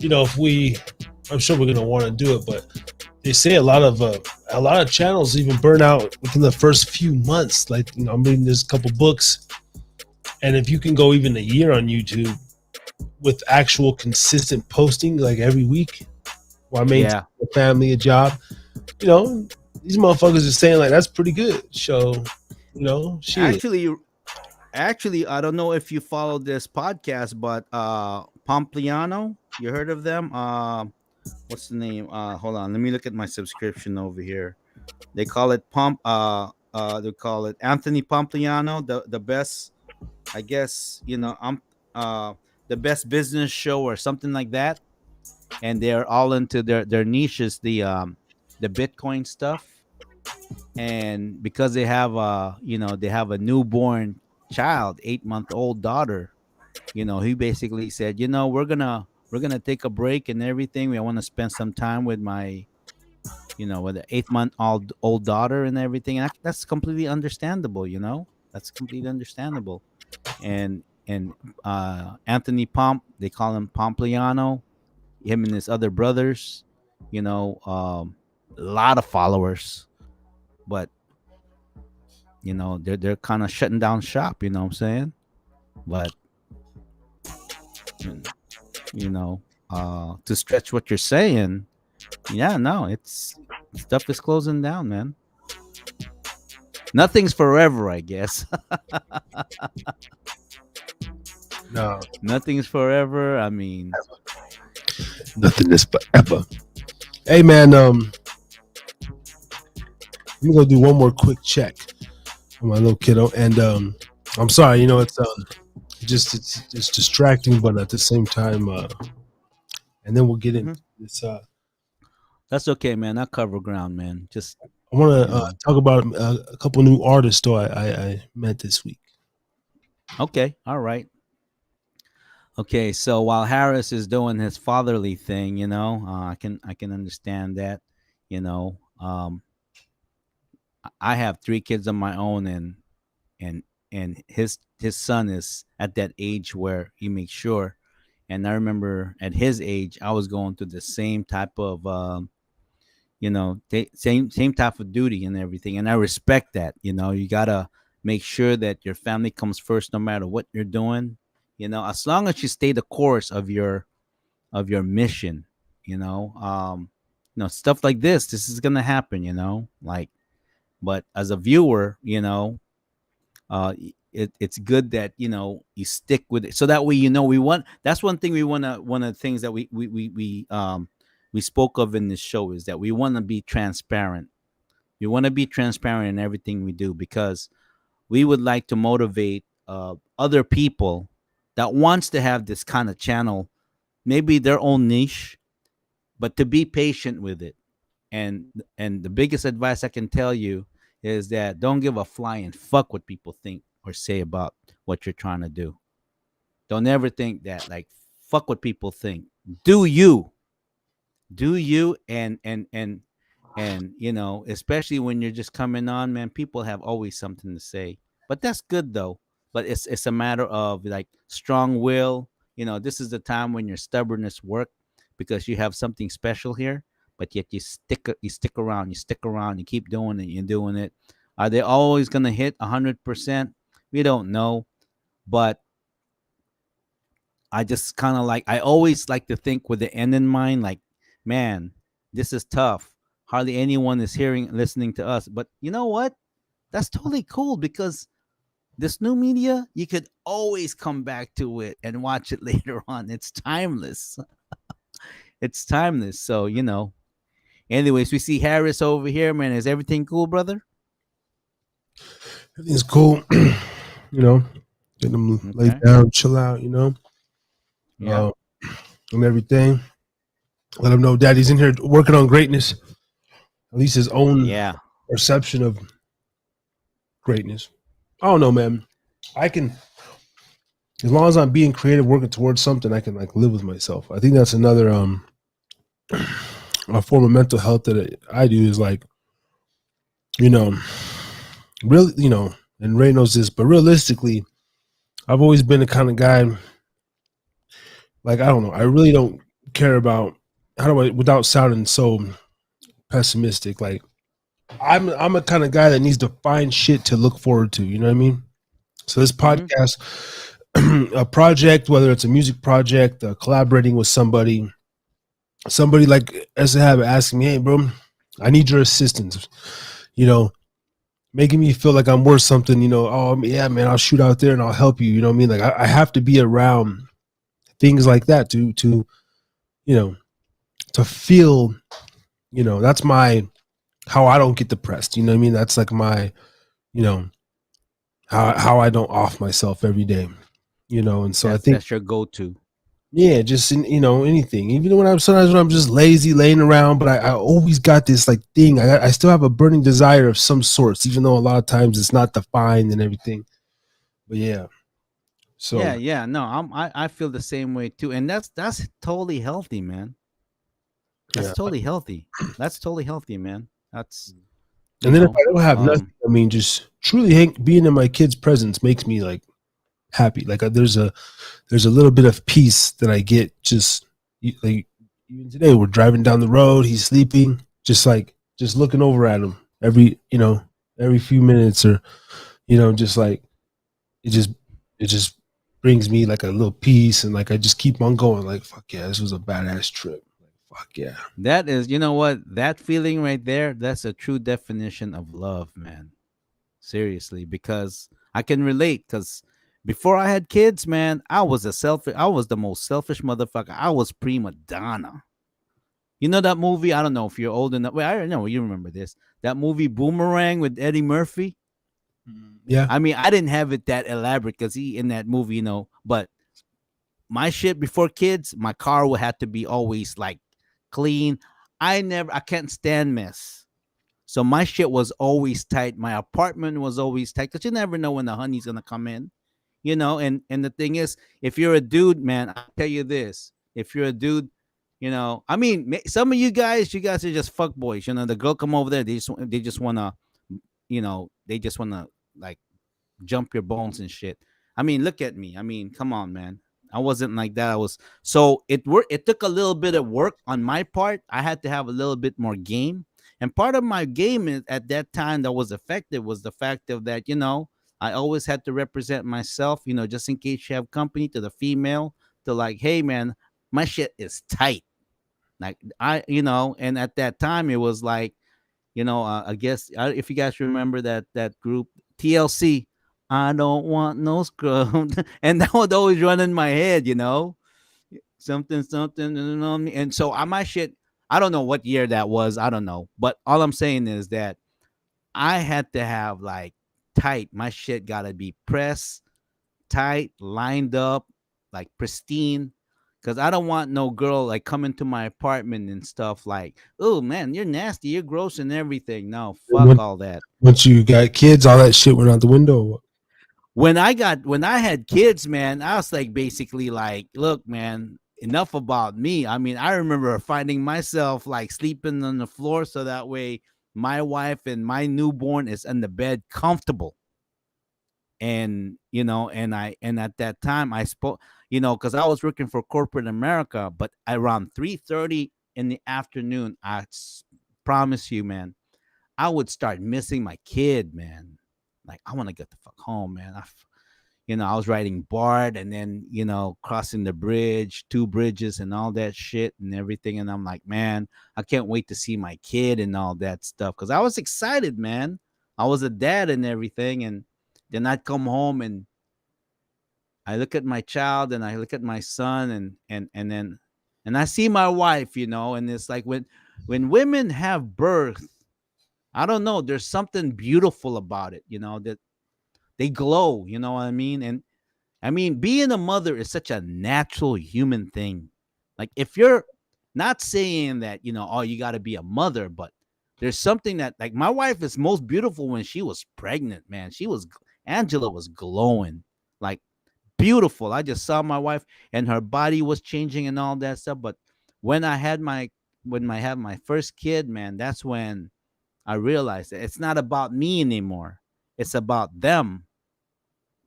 Yeah, if I'm sure we're gonna want to do it, but they say a lot of channels even burn out within the first few months. Like I'm reading this couple books, and if you can go even a year on YouTube with actual consistent posting, like every week, while maintaining yeah. a family, a job, you know, these motherfuckers are saying like that's pretty good. So, shit. Actually, actually, I don't know if you follow this podcast, but Pompliano, you heard of them? What's the name? Hold on, let me look at my subscription over here. They call it they call it Anthony Pompliano, the best, I guess, the best business show or something like that. And they're all into their niches, the Bitcoin stuff. And because they have a newborn child, 8-month old daughter, he basically said, we're gonna take a break and everything. We want to spend some time with my, with the 8-month old daughter and everything. And that's completely understandable. That's completely understandable. And Anthony Pomp, they call him Pompliano. Him and his other brothers, a lot of followers, but they're kind of shutting down shop. You know what I'm saying? But mm, to stretch what you're saying, yeah, no, it's stuff is closing down, man. Nothing's forever, I guess. No, Nothing's forever. I mean, nothing is forever. Hey man, let me go do one more quick check on my little kiddo, and I'm sorry, it's it's distracting, but at the same time, and then we'll get into mhm. this. That's okay, man. I cover ground, man. Just I want you to know, talk about a couple new artists though I met this week. okay, all right. Okay, so while Harris is doing his fatherly thing, I can understand that. You know, um, I have 3 kids of my own, and his son is at that age where he makes sure. And I remember at his age, I was going through the same type of same type of duty and everything. And I respect that. You gotta make sure that your family comes first, no matter what you're doing. As long as you stay the course of your mission. Stuff like this is gonna happen. Like, but as a viewer, it's good that you stick with it, so that way we want. That's one thing we want to. One of the things that we spoke of in this show is that we want to be transparent. We want to be transparent in everything we do, because we would like to motivate other people that wants to have this kind of channel, maybe their own niche, but to be patient with it. And the biggest advice I can tell you is that don't give a flying fuck what people think or say about what you're trying to do. Don't ever think that, like, fuck what people think. Do you. Do you. And especially when you're just coming on, man, people have always something to say. But that's good though. But it's a matter of, like, strong will. This is the time when your stubbornness work, because you have something special here. But yet you stick around, you keep doing it, you're doing it. Are they always gonna hit 100%? We don't know. But I always like to think with the end in mind, like, man, this is tough. Hardly anyone is listening to us. But you know what? That's totally cool, because This new media, you could always come back to it and watch it later on. It's timeless. It's timeless. So, anyways, we see Harris over here, man. Is everything cool, brother? Everything's cool. you know, get them lay Okay. down, chill out. Yeah. Uh, and everything. Let him know Daddy's in here working on greatness. At least his own Yeah. perception of greatness. I don't know, man. I can, as long as I'm being creative, working towards something, I can like live with myself. I think that's another a form of mental health that I do is like, you know, really, and Ray knows this, but realistically, I've always been the kind of guy like I don't know, I really don't care about how do I without sounding so pessimistic. Like I'm a kind of guy that needs to find shit to look forward to. You know what I mean? So this Mm-hmm. podcast, a project, whether it's a music project, collaborating with somebody like as I have asking me, hey, bro, I need your assistance. You know, making me feel like I'm worth something. Oh yeah, man, I'll shoot out there and I'll help you. You know what I mean? Like I have to be around things like that to you know to feel. That's my how I don't get depressed. You know what I mean? That's like my you know how I don't off myself every day. And so I think That's your go-to. yeah, just in, anything. Even when I'm sometimes when I'm just lazy, laying around, but I always got this like thing. I still have a burning desire of some sorts, even though a lot of times it's not defined and everything. But yeah, Yeah, so yeah. No, I feel the same way too. And that's totally healthy, man. That's yeah. totally healthy. That's totally healthy, man. That's you And then if know, I don't have nothing, um I mean, just truly being in my kids' presence makes me like happy. Like there's a little bit of peace that I get just like even today we're driving down the road, he's sleeping, just looking over at him every few minutes or just like it just it just brings me like a little peace and like I just keep on going like fuck yeah, this was a badass trip. Like fuck yeah. that is, you know what? That feeling right there, that's a true definition of love, man. Seriously, because I can relate cuz before I had kids, man, I was the most selfish motherfucker. I was prima donna. You know that movie? I don't know if you're old enough. Well, I don't know. You remember this? That movie Boomerang with Eddie Murphy? Yeah. I mean, I didn't have it that elaborate because he in that movie, but my shit before kids, my car would have to be always like clean. I can't stand mess. So my shit was always tight. My apartment was always tight because you never know when the honey's gonna come in, And the thing is, if you're a dude, man, I'll tell you this: if you're a dude, I mean, some of you guys are just fuck boys. The girl come over there, they just wanna, they just wanna like jump your bones and shit. I mean, look at me. I mean, come on, man. I wasn't like that. I was so it took a little bit of work on my part. I had to have a little bit more game. And part of my game at that time that was effective was the fact of that, I always had to represent myself, just in case you have company to the female, to like, hey man, my shit is tight. Like and at that time it was like, I guess if you guys remember that group TLC, I don't want no scrub, and that would always run in my head, something something, and so I my shit. I don't know what year that was. I don't know, but all I'm saying is that I had to have like tight. My shit gotta be pressed tight, lined up, like pristine. Cause I don't want no girl like coming to my apartment and stuff like, oh man, you're nasty, you're gross and everything. No, fuck When, all that. once you got kids, all that shit went out the window. When I had kids, man, I was like basically like, look, man, enough about me. I mean, I remember finding myself like sleeping on the floor so that way my wife and my newborn is in the bed comfortable. And and at that time I spoke, because I was working for corporate America, but around 3:30 in the afternoon, promise you, man, I would start missing my kid, man. Like, I want to get the fuck home, man. I was riding BART and then crossing the bridge, two bridges and all that shit and everything, and I'm like, man, I can't wait to see my kid and all that stuff because I was excited, man. I was a dad and everything, and Then I'd come home and I look at my child and I look at my son and then and I see my wife, and it's like when women have birth, I don't know, there's something beautiful about it, that they glow, you know what I mean? And I mean, being a mother is such a natural human thing. Like if you're not saying that, oh, you got to be a mother, but there's something that like my wife is most beautiful when she was pregnant, man. Angela was glowing. Like beautiful. I just saw my wife and her body was changing and all that stuff. But when I had my when I had my first kid, man, that's when I realized that it's not about me anymore. It's about them.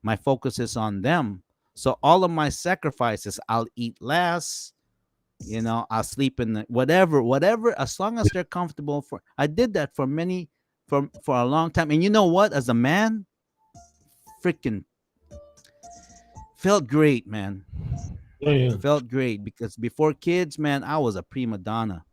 My focus is on them. So all of my sacrifices, I'll eat less, I'll sleep in the whatever, as long as they're comfortable. For I did that for a long time. And you know what? As a man, freaking felt great, man. Yeah, yeah. Felt great because before kids, man, I was a prima donna.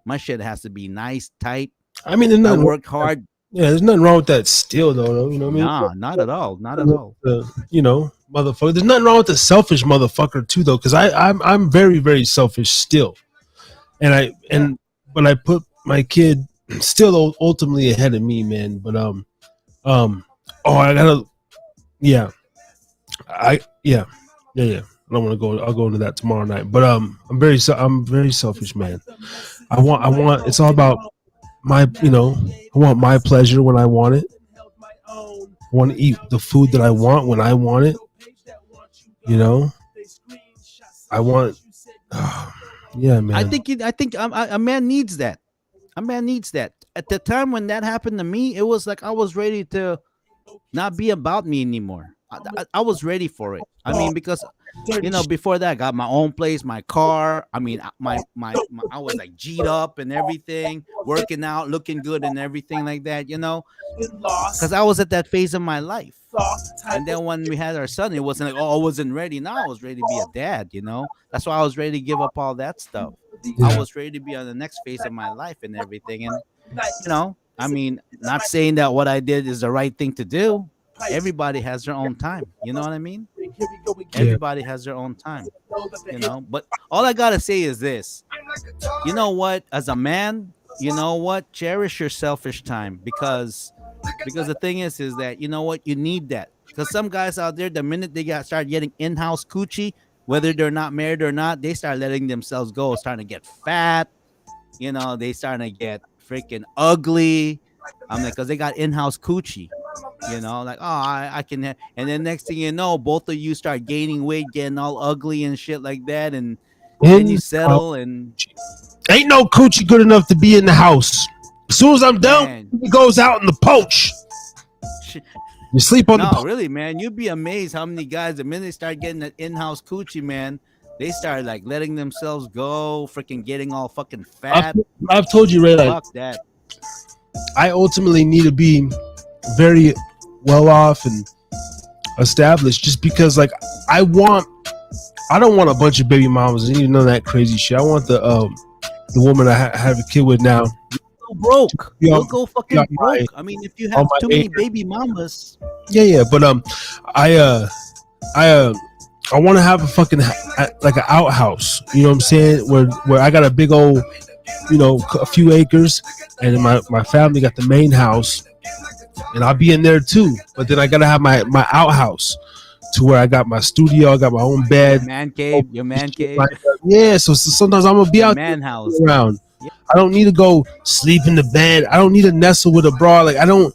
My shit has to be nice, tight. I mean, there's I nothing wrong worked hard. yeah, there's nothing wrong with that still, though. You know what I mean? Nah, not at all. Not at all. Motherfucker. There's nothing wrong with the selfish motherfucker too, though, because I'm very very selfish still, and Yeah. but I put my kid still ultimately ahead of me, man. But um, oh, I gotta, yeah, yeah, yeah. I don't want to go. I'll go into that tomorrow night. But I'm very selfish, man. I want. It's all about my, I want my pleasure when I want it. I want to eat the food that I want when I want it. You know, I want. Yeah, I man. think a man needs that. A man needs that. At the time when that happened to me, it was like I was ready to not be about me anymore. I was ready for it. I mean, because before that, I got my own place, my car. I mean, my I was like G'd up and everything, working out, looking good and everything like that. Because I was at that phase of my life. And then when we had our son, it wasn't like, oh, I wasn't ready. Now I was ready to be a dad. That's why I was ready to give up all that stuff. I Yeah. was ready to be on the next phase of my life and everything. And I mean, not saying that what I did is the right thing to do. Everybody has their own time. You know what I mean? Yeah. Everybody has their own time. But all I gotta say is this. You know what? As a man, you know what? Cherish your selfish time because the thing is that you know what? You need that. Because some guys out there, the minute they start getting in-house coochie, whether they're not married or not, they start letting themselves go, starting to get fat. They starting to get freaking ugly. I'm like, because they got in-house coochie. Like, oh, I can and then next thing you know, both of you start gaining weight, getting all ugly and shit like that, and then you In settle and ain't no coochie good enough to be in the house. As soon as I'm done, man, it goes out in the poach. sh- You sleep on the no, poach. really, man, you'd be amazed how many guys the minute they start getting that in-house coochie, man, they start like letting themselves go, freaking getting all fucking I've, fat. I've told you, Ray, like Fuck that. I ultimately need to be very well off and established just because like I don't want a bunch of baby mamas and none of that crazy shit. I want the woman I have a kid with now. Go broke. Be You'll on, go be on fucking my broke. I mean, if you on have my too many acre. baby mamas, Yeah, but I I I want to have a fucking like an outhouse. You know what I'm saying? Where I got a big old, a few acres, and my family got the main house, and I'll be in there too. But then I gotta have my outhouse to where I got my studio, I got my own your bed. man cave, your man cave, Yeah, so sometimes I'm gonna be your out man house. there around. Yeah. I don't need to go sleep in the bed. I don't need to nestle with a bra. Like I don't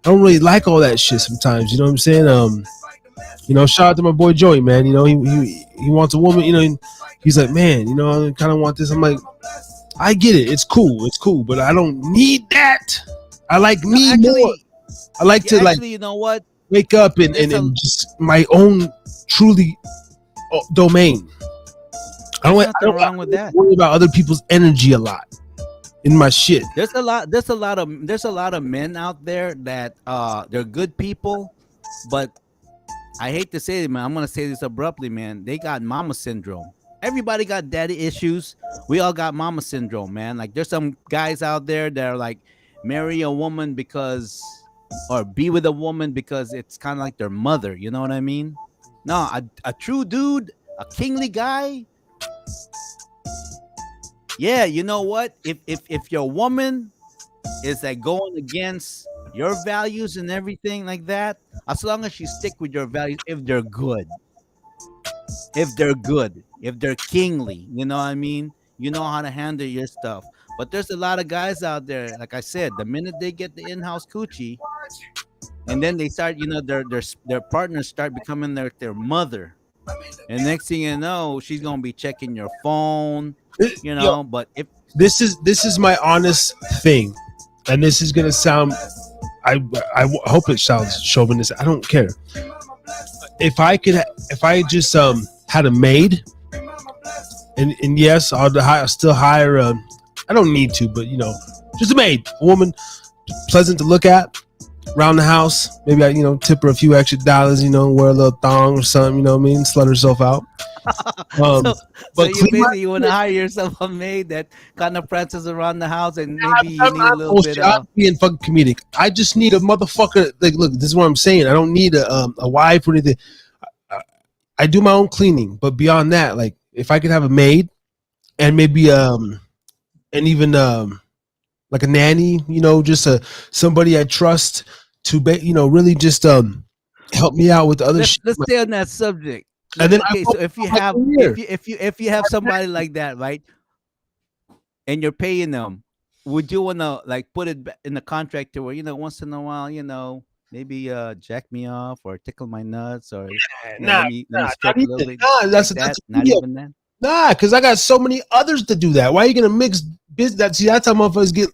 really like all that shit sometimes. You know what I'm saying? Shout out to my boy Joey, man. He wants a woman. And he's like, man, I kind of want this. I'm like, I get it. It's cool, but I don't need that. I like No, me more. actually, I like to like you know what? wake up There's a and just my own truly domain. there's I nothing don't wrong with that. worry about other people's energy a lot in my shit. There's a lot of men out there that they're good people, but I hate to say it, man. I'm gonna say this abruptly, man. They got mama syndrome. Everybody got daddy issues. We all got mama syndrome, man. Like there's some guys out there that are like marry a woman because or be with a woman because it's kind of like their mother. You know what I mean? No, a true dude, a kingly guy. Yeah, you know what? If your woman is like going against your values and everything like that, as long as you stick with your values, if they're kingly, you know what I mean? You know how to handle your stuff. But there's a lot of guys out there, like I said, the minute they get the in-house coochie, and then they start, their partners start becoming their mother. And next thing you know, she's gonna be checking your phone, Yo, But if this is my honest thing, and this is gonna sound. I hope it sounds chauvinistic. I don't care. If I just had a maid, and yes, I'll still hire. I don't need to, but just a maid, a woman, pleasant to look at, around the house. Maybe I tip her a few extra dollars. Wear a little thong or something. You know what I mean? Slut herself out. so so But you clean my. basically want to hire yourself a maid that kind of prances around the house, and maybe you need a I'm little bit bullshit. I'm being fucking comedic. I just need a motherfucker. Like, look, this is what I'm saying. I don't need a wife or anything. I, I do my own cleaning, but beyond that, like, if I could have a maid and maybe and even like a nanny, just somebody I trust to really just help me out with the other shit. let's stay on that subject. And then I Okay, so focus if you on my have career. if you have somebody like that, right, and you're paying them, would you want to like put it in the contract to where once in a while, maybe jack me off or tickle my nuts, or Nah, let me not stroke a little even. bit Nah, like that's that? a Not deal. even that. Nah, because I got so many others to do that. Why are you gonna mix business? That's how motherfuckers get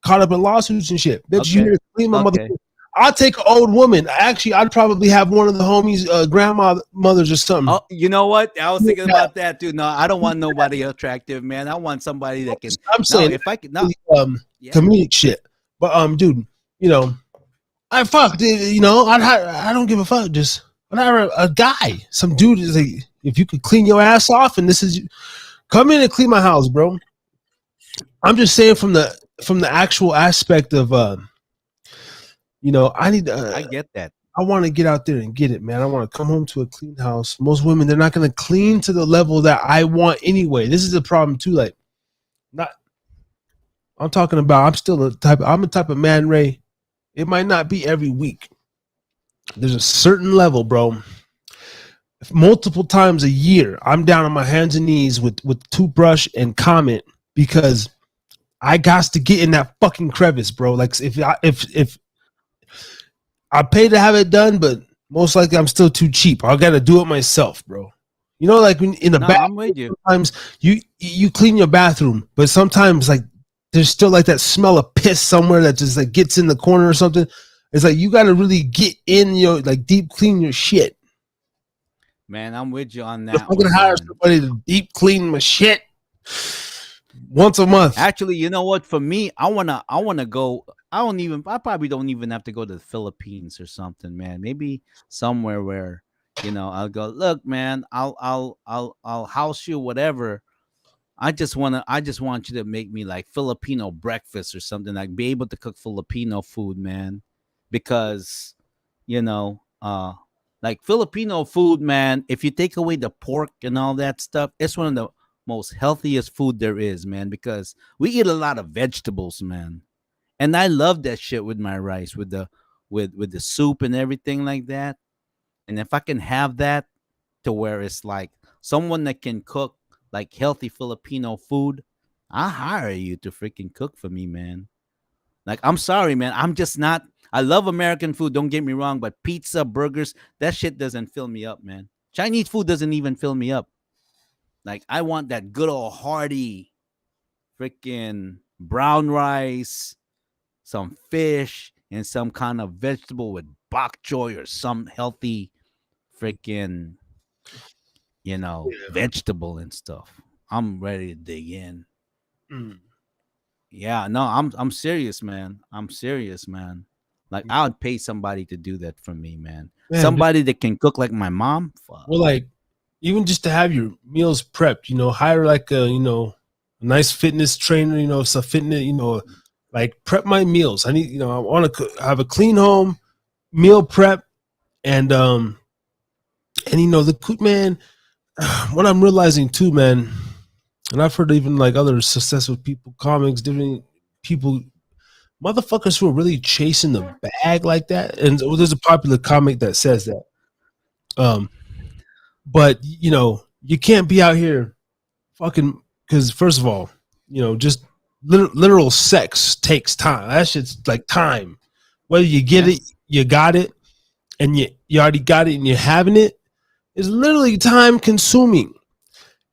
caught up in lawsuits and shit. Bitch, you Okay, here to clean my mother. okay. I'll take an old woman. Actually, I'd probably have one of the homies' grandmothers or something. Oh, you know what? I was thinking Yeah, about that too. No, I don't want nobody attractive, man. I want somebody that can. I'm No, saying if I could, no, really, yeah. comedic shit. But dude, you know, I fuck, I don't give a fuck. Just I'd hire a guy, some dude is like, if you could clean your ass off, and this is come in and clean my house, bro. I'm just saying from the actual aspect of I need I get that. I want to get out there and get it, man. I want to come home to a clean house. Most women, they're not going to clean to the level that I want anyway. This is a problem too. Like, not I'm talking about. I'm a type of man, Ray. It might not be every week. There's a certain level, bro. If multiple times a year, I'm down on my hands and knees with toothbrush and comment because I got to get in that fucking crevice, bro. Like if I pay to have it done, but most likely I'm still too cheap. I got to do it myself, bro. Like when in the No, bathroom, I'm with you. sometimes you clean your bathroom, but sometimes like there's still like that smell of piss somewhere that just like gets in the corner or something. It's like you got to really get in your like deep clean your shit. Man, I'm with you on If that I'm gonna one, hire man. somebody to deep clean my shit once a month. Actually, you know what? For me, I wanna go. I probably don't even have to go to the Philippines or something, man. Maybe somewhere where, I'll go. Look, man, I'll house you, whatever. I just want you to make me like Filipino breakfast or something. Like be able to cook Filipino food, man, because you know, uh, like Filipino food, man. If you take away the pork and all that stuff, it's one of the most healthiest food there is, man. Because we eat a lot of vegetables, man, and I love that shit with my rice, with the soup and everything like that. And if I can have that to where it's like someone that can cook like healthy Filipino food, I hire you to freaking cook for me, man. Like, I'm sorry, man. I'm just not. I love American food. Don't get me wrong, but pizza, burgers, that shit doesn't fill me up, man. Chinese food doesn't even fill me up. Like, I want that good old hearty freaking brown rice, some fish, and some kind of vegetable with bok choy or some healthy freaking, vegetable and stuff. I'm ready to dig in. Mm. Yeah, no, I'm serious, man. I'm serious, man. Like I would pay somebody to do that for me, man. Man, Somebody that can cook like my mom. Fuck. well, like even just to have your meals prepped, hire like a nice fitness trainer, some fitness, like prep my meals. I need, I want to have a clean home, meal prep, and the man. What I'm realizing too, man, and I've heard even like other successful people, comics, different people, motherfuckers who are really chasing the bag like that. And there's a popular comic that says that. But you can't be out here fucking, because first of all, just literal sex takes time. That shit's like time. Whether you get it, you got it, and you already got it, and you're having it, is literally time consuming.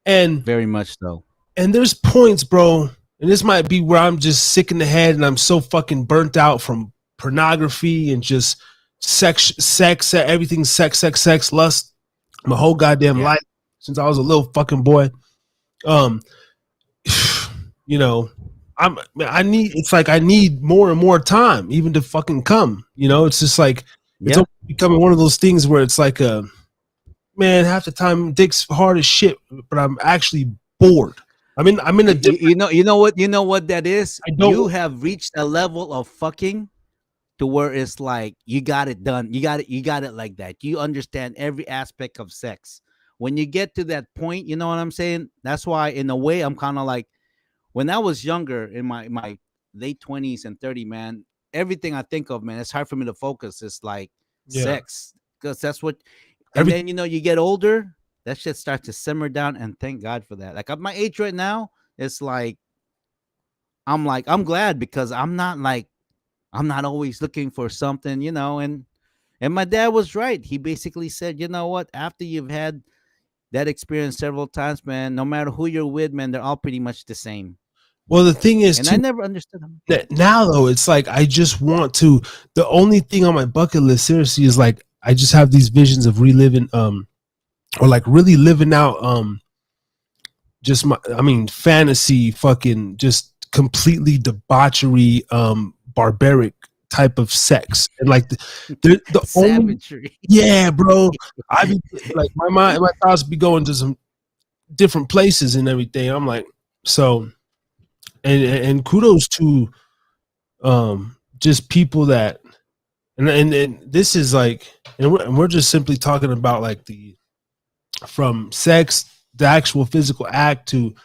And Very much so. And there's points, bro, and this might be where I'm just sick in the head and I'm so fucking burnt out from pornography and just sex, everything, sex, lust, my whole goddamn life since I was a little fucking boy. I need more and more time even to fucking come. It's just like it's becoming one of those things where it's like man, half the time dick's hard as shit, but I'm actually bored. I'm in a different, you know what that is. You have reached a level of fucking to where it's like you got it done. You got it like that. You understand every aspect of sex. When you get to that point, you know what I'm saying? That's why in a way I'm kind of like when I was younger in my late 20s and 30, man, everything I think of, man, it's hard for me to focus. It's like sex, because that's what. And then you get older, that shit starts to simmer down, and thank God for that. Like at my age right now, it's like I'm glad, because I'm not always looking for something, and my dad was right. He basically said, you know what, after you've had that experience several times, man, no matter who you're with, man, they're all pretty much the same. Well, the thing is, and I never understood them. That now though, it's like I just want to. The only thing on my bucket list, seriously, is like I just have these visions of reliving, or like really living out, just fantasy, fucking, just completely debauchery, barbaric type of sex, and like the savagery. Bro. I be like my thoughts be going to some different places and everything. I'm like, so. And kudos to just people that and this is like, and we're just simply talking about like from sex, the actual physical act, to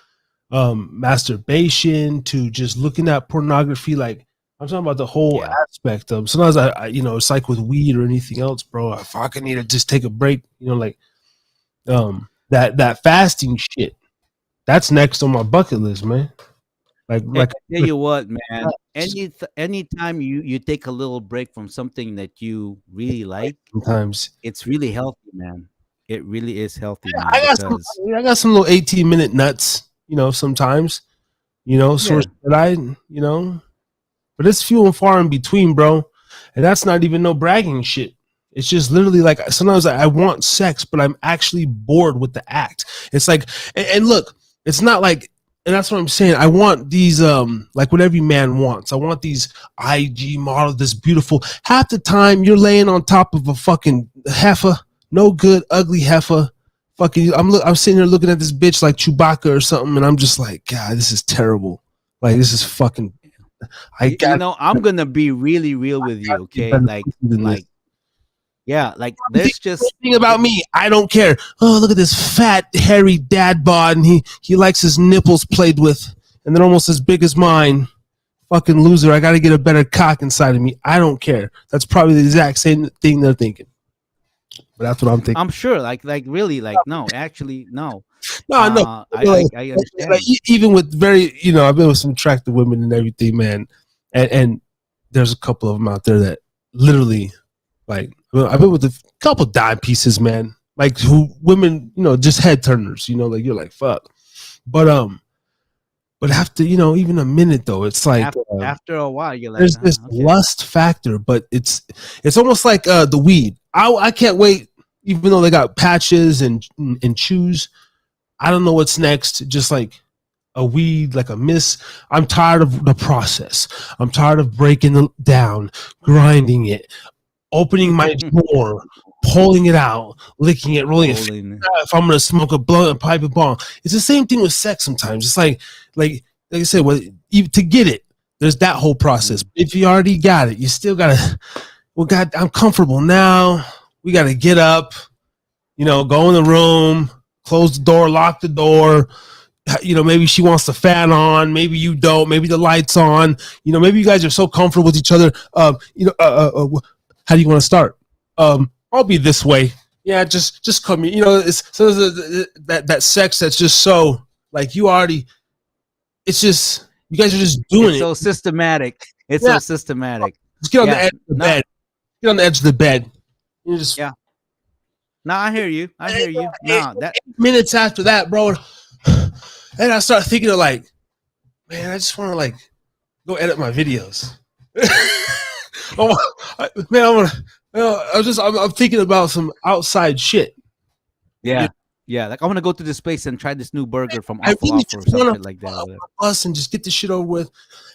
masturbation, to just looking at pornography. Like I'm talking about the whole aspect of. Sometimes I it's like with weed or anything else, bro. I fucking need to just take a break. Like that fasting shit. That's next on my bucket list, man. Like I tell you what, man. Anytime you take a little break from something that you really like, sometimes it's really healthy, man. It really is healthy, man. I got some little 18-minute nuts, sometimes, source that but it's few and far in between, bro. And that's not even no bragging shit. It's just literally like sometimes I want sex, but I'm actually bored with the act. It's like, and look, it's not like. And that's what I'm saying. I want these, like what every man wants. I want these IG models, this beautiful. Half the time you're laying on top of a fucking heifer, no good, ugly heifer. Fucking, I'm sitting here looking at this bitch like Chewbacca or something, and I'm just like, God, this is terrible. Like this is fucking. I'm gonna be really real with you, okay? Like there's just thing about me. I don't care. Oh, look at this fat, hairy dad bod, and he likes his nipples played with, and they're almost as big as mine. Fucking loser. I got to get a better cock inside of me. I don't care. That's probably the exact same thing they're thinking. But that's what I'm thinking. I'm sure. Like really. Like no, actually no. No, no. I understand. Like, even with very, I've been with some attractive women and everything, man, and there's a couple of them out there that literally. Like I've been with a couple dime pieces, man. Like who women, just head turners. Like you're like fuck, but after even a minute though, it's like after a while you're like there's this lust factor, but it's almost like the weed. I can't wait, even though they got patches and chews. I don't know what's next. Just like a weed, like a miss. I'm tired of the process. I'm tired of breaking it down, grinding it. Opening my drawer, pulling it out, licking it, rolling it. If I'm gonna smoke a blunt and pipe a bomb, it's the same thing with sex. Sometimes it's like I said, to get it, there's that whole process. Mm. If you already got it, you still gotta. Well, God, I'm comfortable now. We gotta get up. Go in the room, close the door, lock the door. Maybe she wants the fan on, maybe you don't, maybe the lights on. Maybe you guys are so comfortable with each other. How do you want to start? I'll be this way. Yeah, just come. It's so that sex that's just so like you already. It's just you guys are just doing It's it. so systematic. It's Yeah, so systematic. just get on the Yeah. edge of the Not. bed. Get on the edge of the bed. You just Yeah. No, I hear you. I hear you. eight, No, that. 8 minutes after that, bro. And I start thinking of like, man, I just want to like go edit my videos. Man, I want to. I'm thinking about some outside shit. Yeah. Yeah. Like I want to go to this place and try this new burger from I Awful really Awful or just some want shit like that. to Or whatever. us and just get this shit over with.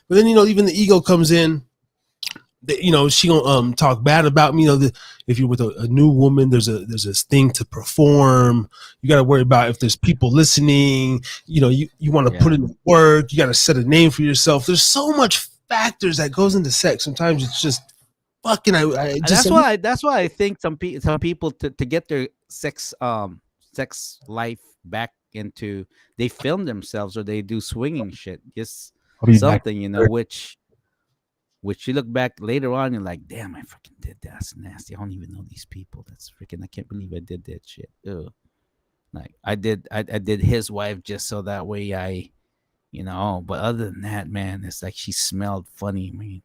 But then even the ego comes in. She gonna talk bad about me. If you're with a new woman, there's this thing to perform. You got to worry about if there's people listening. You want to put Yeah. in the work. You got to set a name for yourself. There's so much factors that goes into sex. Sometimes it's just fucking. I And just that's why I think some people to get their sex life back into, they film themselves or they do swinging shit, just I'll be back. something, which you look back later on, you're like, damn, I fucking did that. That's nasty. I don't even know these people. That's freaking. I can't believe I did that shit. Ugh. Like I did his wife just so that way But other than that, man, it's like she smelled funny. I mean,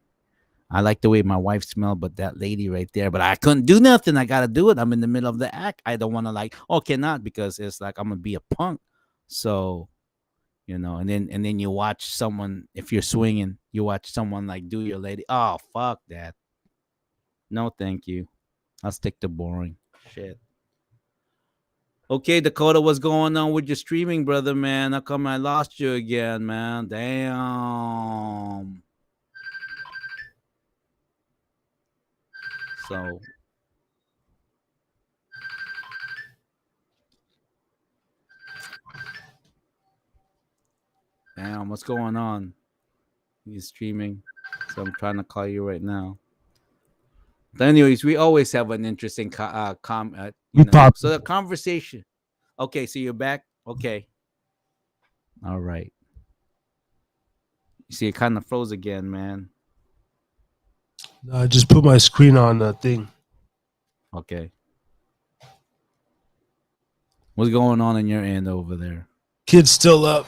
I like the way my wife smelled, but that lady right there, but I couldn't do nothing. I gotta do it. I'm in the middle of the act. I don't want to like, oh, cannot, because it's like I'm gonna be a punk. So and then you watch someone, if you're swinging, you watch someone like do your lady. Oh, fuck that. No, thank you. I'll stick to boring shit. Okay, Dakota, what's going on with your streaming, brother, man? How come I lost you again, man? Damn. So, damn, what's going on? He's streaming, so I'm trying to call you right now. But anyways, we always have an interesting We pop. So the conversation. Okay, so you're back. Okay, all right. You see, it kind of froze again, man. I just put my screen on the thing. Okay. What's going on in your end over there? Kid's still up.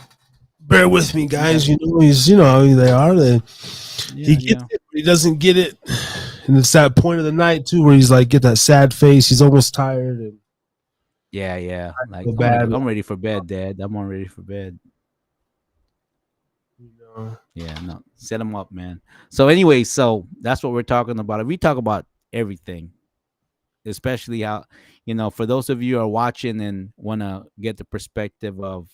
Bear with me, guys. Yeah. He's how they are. He Yeah, gets yeah. it, but he doesn't get it. And it's that point of the night too where he's like, get that sad face. He's almost tired and Yeah, yeah. Like feel bad. I'm ready for bed, Dad. I'm all ready for bed. You know. Yeah, no. Set them up, man. So anyway, so that's what we're talking about. We talk about everything, especially how, for those of you who are watching and want to get the perspective of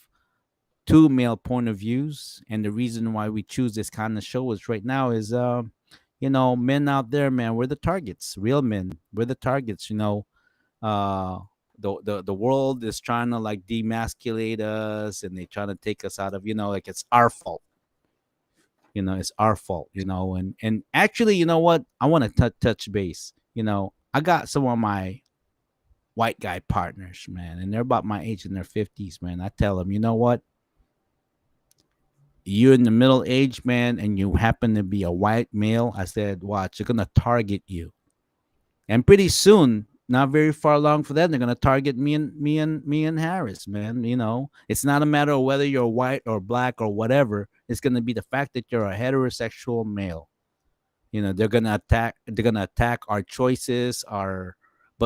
two male point of views, and the reason why we choose this kind of show is right now is men out there, man, we're the targets. Real men, we're the targets. uh the world is trying to like demasculate us, and they trying to take us out of, like it's our fault. It's our fault. And actually, you know what, I want to touch base. I got some of my white guy partners, man, and they're about my age, in their 50s, man. I tell them, you know what, you're in the middle age, man, and you happen to be a white male. I said, watch, they're gonna target you, and pretty soon, not very far along for that, they're gonna target me and Harris, man. It's not a matter of whether you're white or black or whatever. It's gonna be the fact that you're a heterosexual male. They're gonna attack our choices, but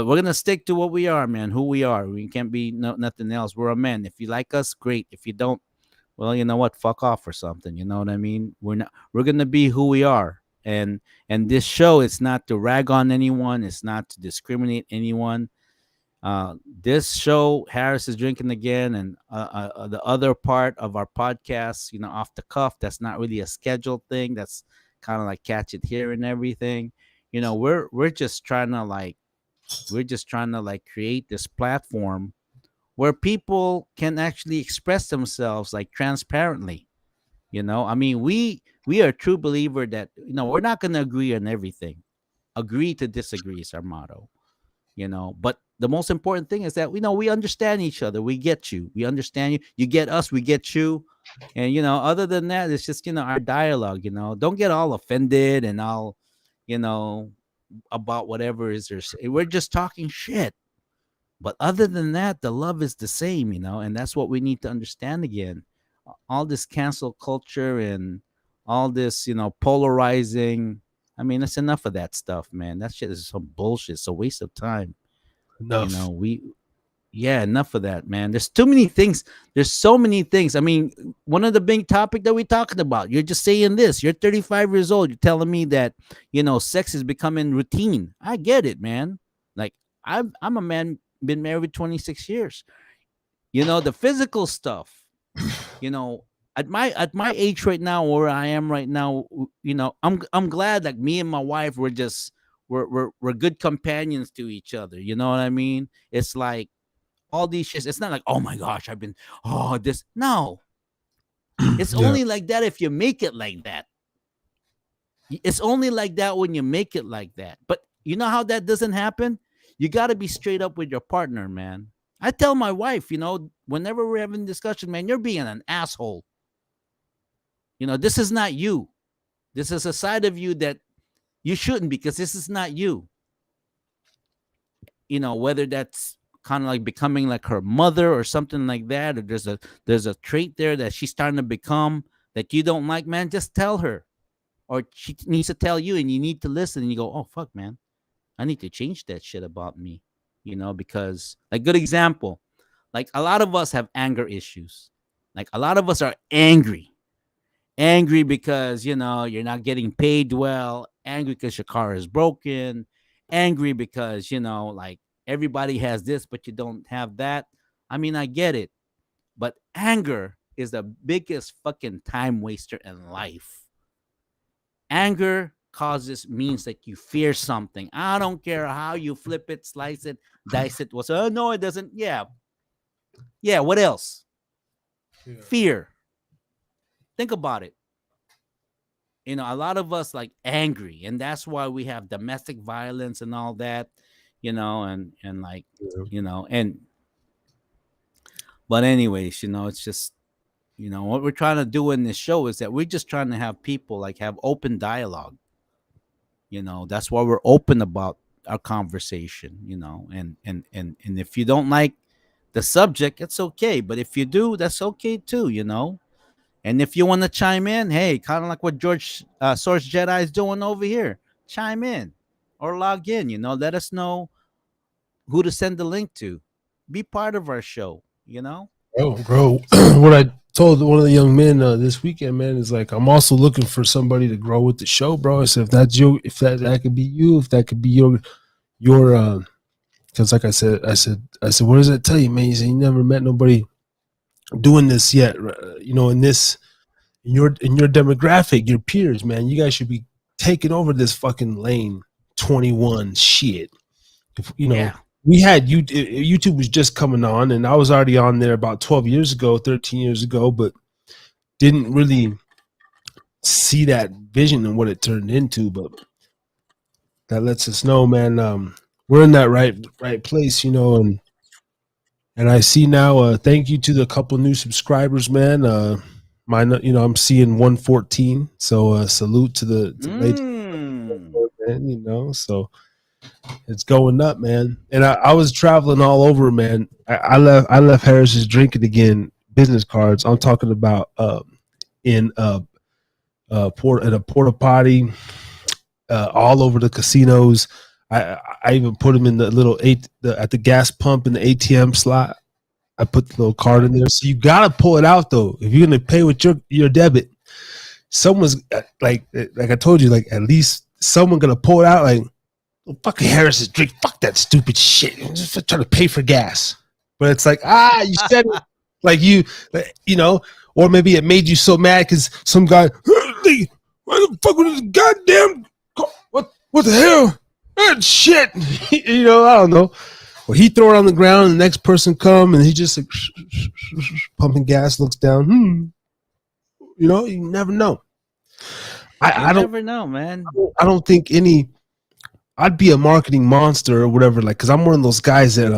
we're gonna stick to what we are, man. Who we are. We can't be nothing else. We're a man. If you like us, great. If you don't, well, you know what? Fuck off or something. You know what I mean? We're gonna be who we are. And this show, it's not to rag on anyone. It's not to discriminate anyone. This show, Harris is drinking again, and the other part of our podcast, off the cuff. That's not really a scheduled thing. That's kind of like catch it here and everything. We're just trying to create this platform where people can actually express themselves like transparently. I mean, we we are a true believer that we're not going to agree on everything. Agree to disagree is our motto. But the most important thing is that we understand each other. We get you. We understand you. You get us. We get you. And other than that, it's just our dialogue. Don't get all offended and all you know about whatever is there. We're just talking shit. But other than that, the love is the same, and that's what we need to understand again. All this cancel culture and all this, polarizing. I mean, that's enough of that stuff, man. That shit is some bullshit. It's a waste of time. Enough. Yeah, enough of that, man. There's too many things. There's so many things. I mean, one of the big topic that we're talking about, you're just saying this. You're 35 years old. You're telling me that, sex is becoming routine. I get it, man. Like, I'm a man, been married 26 years. The physical stuff, at my age right now, where I am right now, I'm glad like me and my wife we're good companions to each other. You know what I mean? It's like all these shits. It's not like, oh my gosh, I've been this. No. It's Yeah. only like that if you make it like that. It's only like that when you make it like that. But you know how that doesn't happen? You got to be straight up with your partner, man. I tell my wife, whenever we're having discussion, man, you're being an asshole. This is not you. This is a side of you that you shouldn't, because this is not you. Whether that's kind of like becoming like her mother or something like that, or there's a trait there that she's starting to become that you don't like, man, just tell her. Or she needs to tell you, and you need to listen, and you go, oh, fuck, man. I need to change that shit about me, because like good example, like a lot of us have anger issues. Like a lot of us are angry because, you're not getting paid well, angry because your car is broken, angry because, like everybody has this, but you don't have that. I mean, I get it, but anger is the biggest fucking time waster in life. Anger means that you fear something. I don't care how you flip it, slice it, dice it. No, it doesn't. Yeah. What else? Yeah. Fear. Think about it. A lot of us like angry, and that's why we have domestic violence and all that, and like, but anyways, it's just, what we're trying to do in this show is that we're just trying to have people like have open dialogue. That's why we're open about our conversation, and if you don't like the subject, it's okay. But if you do, that's okay too, And if you want to chime in, hey, kind of like what George Source Jedi is doing over here, chime in or log in, let us know who to send the link to. Be part of our show, Oh, bro, what I told one of the young men this weekend, man, is like, I'm also looking for somebody to grow with the show, bro. I said, if that's you, if that could be you, if that could be your, because like I said, what does that tell you, man? He said, you never met nobody doing this yet, in your demographic, your peers, man. You guys should be taking over this fucking lane 21 shit. If, Yeah. We had YouTube was just coming on, and I was already on there about 12 years ago, 13 years ago, but didn't really see that vision and what it turned into. But that lets us know, man, we're in that right place, and I see now. Thank you to the couple new subscribers, man. Mine, I'm seeing 114. So salute to the man, so. It's going up, man. And I was traveling all over, man. I left Harris's Drinkin Again business cards. I'm talking about in a porta potty, all over the casinos. I even put them in the little at the gas pump in the ATM slot. I put the little card in there. So you gotta pull it out though. If you're gonna pay with your debit, someone's like I told you, like at least someone gonna pull it out like. Fucking Harris's drink. Fuck that stupid shit. I'm just trying to pay for gas. But it's like, you said it. Like or maybe it made you so mad because some guy, why the fuck was this goddamn, what the hell? That shit. I don't know. Or he throw it on the ground and the next person come and he just like pumping gas, looks down. You never know. I don't never know, man. I don't think any. I'd be a marketing monster or whatever, like, because I'm one of those guys that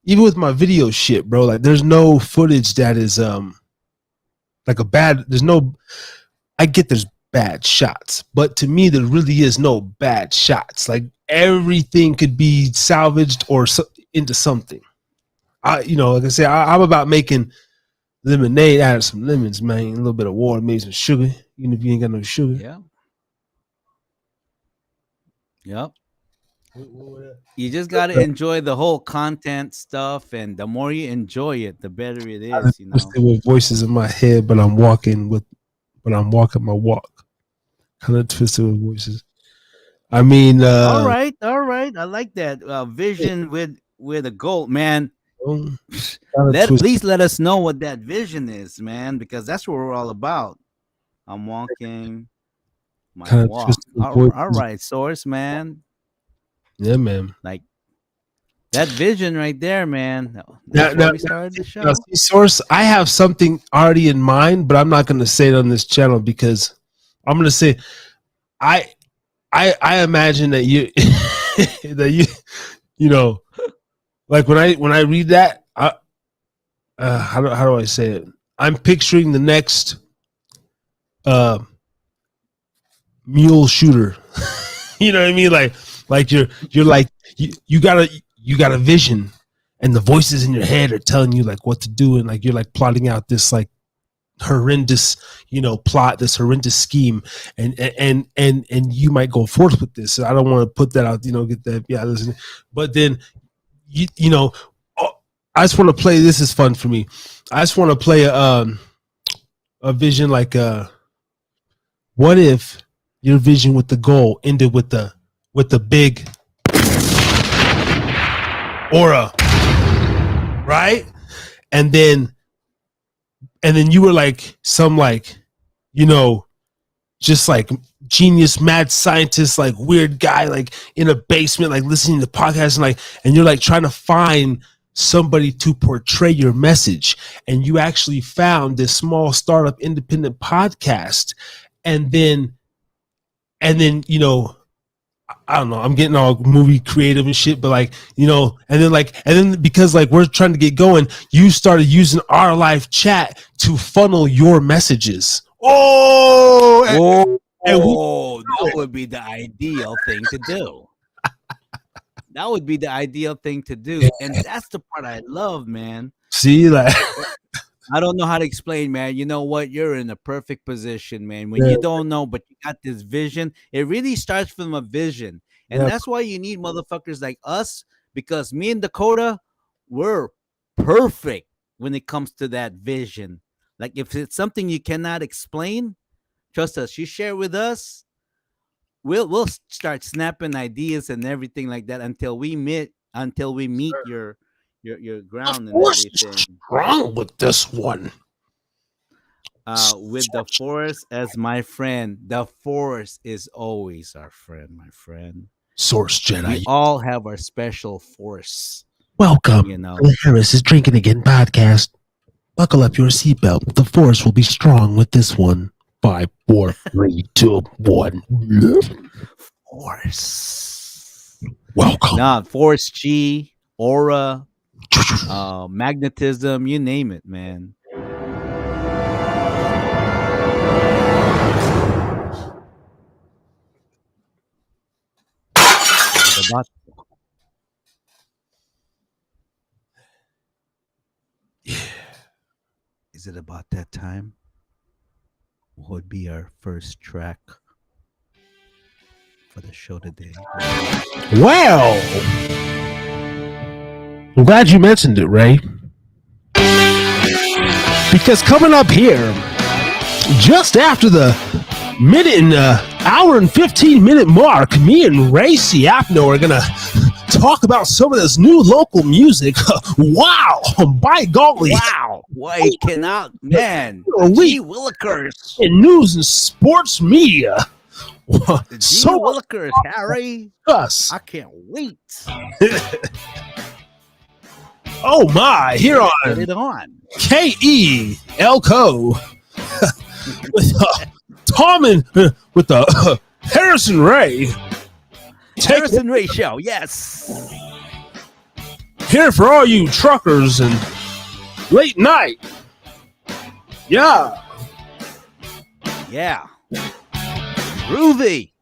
even with my video shit, bro, like there's no footage that is like a bad. There's no. I get there's bad shots, but to me there really is no bad shots. Like everything could be salvaged or into something. Like I say, I'm about making lemonade out of some lemons, man. A little bit of water, maybe some sugar, even if you ain't got no sugar. Yeah. Yep. You just got to enjoy the whole content stuff, and the more you enjoy it, the better it is. You know. With voices in my head, but I'm walking my walk. Kind of twisted with voices. I mean, all right. I like that vision with a goal, man. Please let us know what that vision is, man, because that's what we're all about. I'm walking my walk. All right, Source, man. Yeah, man. Like that vision right there, man. That's why we started the show. Source, I have something already in mind, but I'm not going to say it on this channel because I'm going to say I imagine that you like when I read that, how do I say it? I'm picturing the next mule shooter. You know what I mean? Like you're like you got a vision, and the voices in your head are telling you like what to do, and like you're like plotting out this like horrendous plot, this horrendous scheme, and you might go forth with this. So I don't want to put that out, get that, listen, but then I just want to play. This is fun for me. I just want to play a vision like what if your vision with the goal ended with the big aura, right? And then you were like some just like genius, mad scientist, like weird guy, like in a basement, like listening to podcasts, and you're like trying to find somebody to portray your message. And you actually found this small startup independent podcast. And then, I don't know, I'm getting all movie creative and shit, but and then because like we're trying to get going, you started using our live chat to funnel your messages. That would be the ideal thing to do. That would be the ideal thing to do. And that's the part I love, man. See, like I don't know how to explain, man. You know what? You're in a perfect position, man. When you don't know, but you got this vision, it really starts from a vision. And that's why you need motherfuckers like us, because me and Dakota, we're perfect when it comes to that vision. Like if it's something you cannot explain, trust us, you share with us, we'll start snapping ideas and everything like that until we meet your ground and everything. Wrong with this one? With the Force as my friend. The Force is always our friend, my friend. Source Jedi. We all have our special force. Welcome to the Harris is Drinking Again podcast. Buckle up your seatbelt. The Force will be strong with this one. 5, 4, 3, 2, 1. Force. Welcome. Force G, aura, magnetism, you name it, man. Is it about that time? What would be our first track for the show today? Well, I'm glad you mentioned it, Ray. Because coming up here, just after the hour and 15-minute mark, me and Ray Siapno are going to talk about some of this new local music. Wow. By golly. Wow. Why cannot, man. Gee Willikers. In news and sports media. So Willikers, Harry. Us. I can't wait. Oh my, here on, Get it on. KE Elko with Tommen with the Harrison Ray. Harrison Ray show, yes. Here for all you truckers and late night. Yeah. Yeah. Groovy.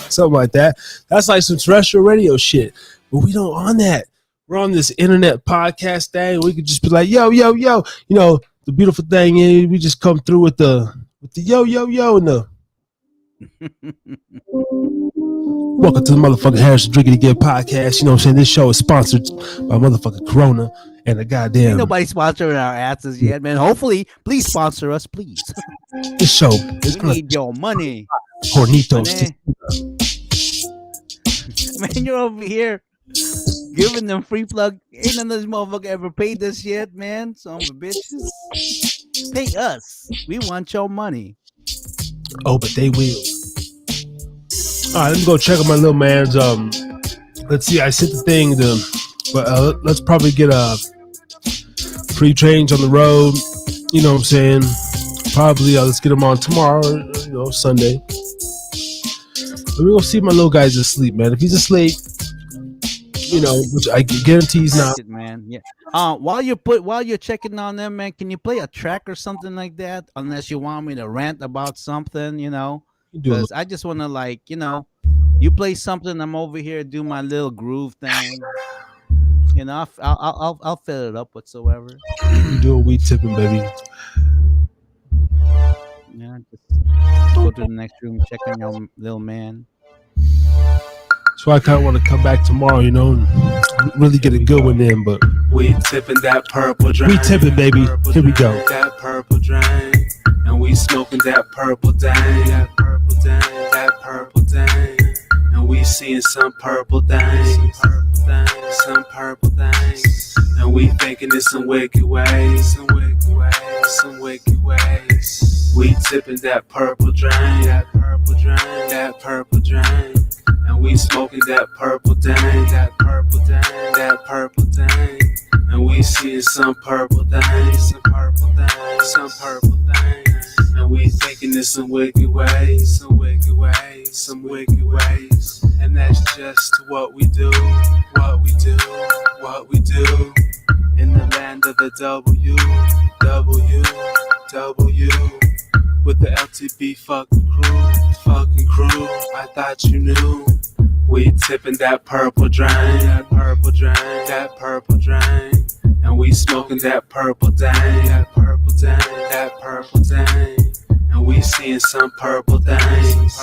Something like that. That's like some terrestrial radio shit. But we don't on that. We're on this internet podcast thing. We could just be like, yo. You know, the beautiful thing is we just come through with the yo and the welcome to the motherfucking Harrison Drinkin' Again podcast. You know what I'm saying? This show is sponsored by motherfucking Corona and the goddamn. Ain't nobody sponsoring our asses yet, man. Hopefully, please sponsor us, please. This show is we need your money. Cornitos. Man, you're over here giving them free plug. Ain't none of this motherfucker ever paid us yet, man. Some of the bitches. Pay us. We want your money. Oh, but they will. All right, let me go check on my little man's. Let's see. I sent the thing but let's probably get free trains on the road. You know what I'm saying? Probably let's get them on tomorrow. You know, Sunday. Let me go see my little guy's asleep, man. If he's asleep, you know, which I guarantee he's not. Man, yeah. While you're checking on them, man, can you play a track or something like that? Unless you want me to rant about something, you know. Because I just want to, like, you know, you play something, I'm over here do my little groove thing. You know, I'll fill it up whatsoever. You do a weed tipping, baby. Yeah, just go to the next room, check on your little man. So I kind of want to come back tomorrow, you know, and really get a good one in. But we tipping that purple drain. We tipping, baby. Here we go. That purple drain, and we smoking that purple dang. That purple dang. That purple dang, and we seeing some purple dang. Some purple things, and we thinking it's some wicked ways, some wicked ways. We tipping that purple drain, that purple drain, that purple drain, and we smoking that purple dang, that purple dang, that purple dang, and we seeing some purple things, some purple things, some purple things, and we thinking it's some wicked ways, some wicked ways, some wicked ways, and that's just what we do, what we do, what we do, in the land of the W, with the LTB fucking crew, I thought you knew, we tipping that purple drain, that purple drain, that purple drain, and we smoking that purple dang, that purple dang, that purple dang, and we seeing some purple things,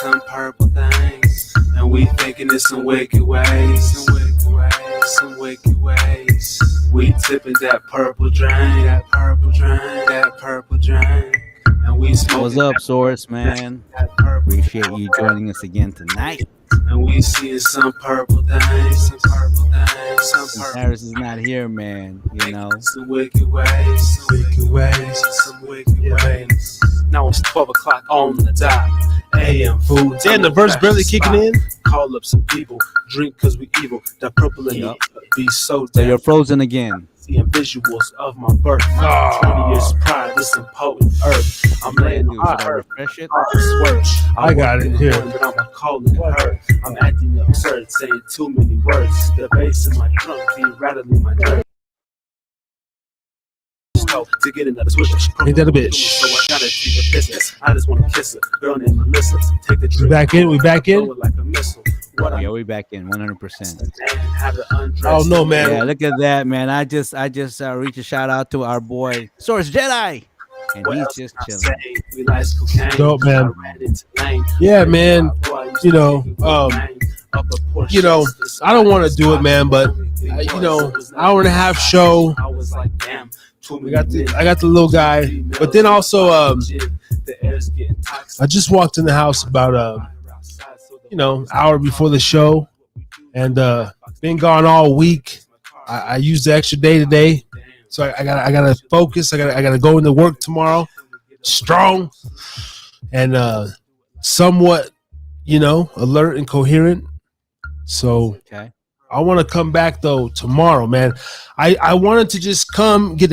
some purple things, and we thinking it's some wicked ways, some wicked ways, some wicked ways. We tipping that purple drain, that purple drain, that purple drain, and we smoking. What's up, Source, man? Appreciate you joining us again tonight. And we seeing some purple things, some purple things, some purple. Harris is not here, man. You know, some wicked ways, some wicked ways, some wicked ways. Now it's 12 o'clock on the dot. AM food. Damn, the verse barely kicking in. Call up some people, drink cause we evil. That purple in the be so damn. So you're frozen again. Seeing visuals of my birth. 20 years prior, this impotent earth. I'm laying on earth. I got it here. But I'm calling it hurt. I'm acting absurd, saying too many words. The bass in my trunk be rattling my nerves. To get another switch. Ain't that a bitch? So I gotta treat the business. I just wanna kiss her. Girl named Melissa. Take the trip. We back in? We back in? Like a missile. Yeah, we back in 100%. Oh no, man! Yeah, look at that, man. I just reached a shout out to our boy Source Jedi, and he's just chilling. Dope, man. Yeah, man. You know, I don't want to do it, man, but hour and a half show. I got the little guy, but then also I just walked in the house about hour before the show, and been gone all week. I used the extra day today, so I gotta focus. I gotta go into work tomorrow, strong and somewhat, alert and coherent. So okay. I want to come back though tomorrow, man. I wanted to just come get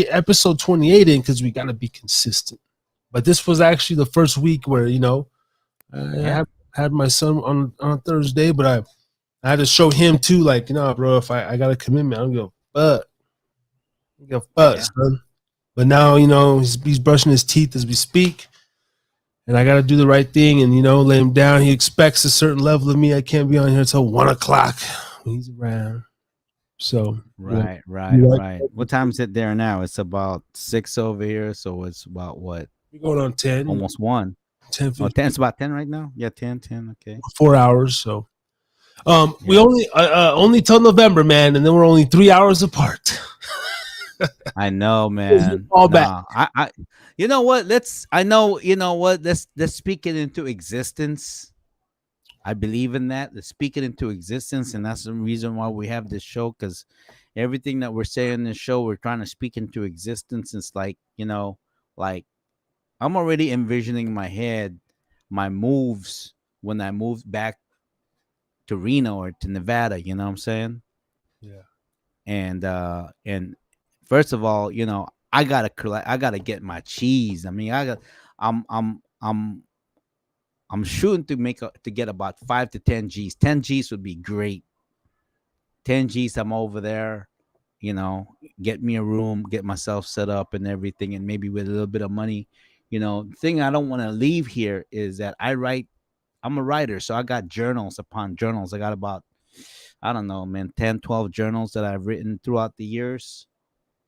episode 28 in because we got to be consistent. But this was actually the first week where I had my son on Thursday, but I had to show him too, like, bro, if I got a commitment, I don't give a fuck. I don't give a fuck, son. But now, he's brushing his teeth as we speak. And I got to do the right thing and, lay him down. He expects a certain level of me. I can't be on here until 1 o'clock when he's around. So. Right. What time is it there now? It's about 6 over here. So it's about what? We're going on 10. Almost 1. 10, 10. It's about 10 right now? Yeah, 10. Okay. 4 hours. So we only till November, man. And then we're only 3 hours apart. I know, man. All back. You know what? Let's speak it into existence. I believe in that. Let's speak it into existence, and that's the reason why we have this show. Because everything that we're saying in this show, we're trying to speak into existence. It's like like I'm already envisioning in my head my moves when I moved back to Reno or to Nevada. You know what I'm saying? Yeah. And first of all, I gotta get my cheese. I mean, I'm shooting to get about 5 to 10 G's. 10 G's would be great. 10 G's, I'm over there, get me a room, get myself set up and everything, and maybe with a little bit of money. The thing I don't want to leave here is that I'm a writer, so I got journals upon journals. I got about, I don't know, man, 10, 12 journals that I've written throughout the years.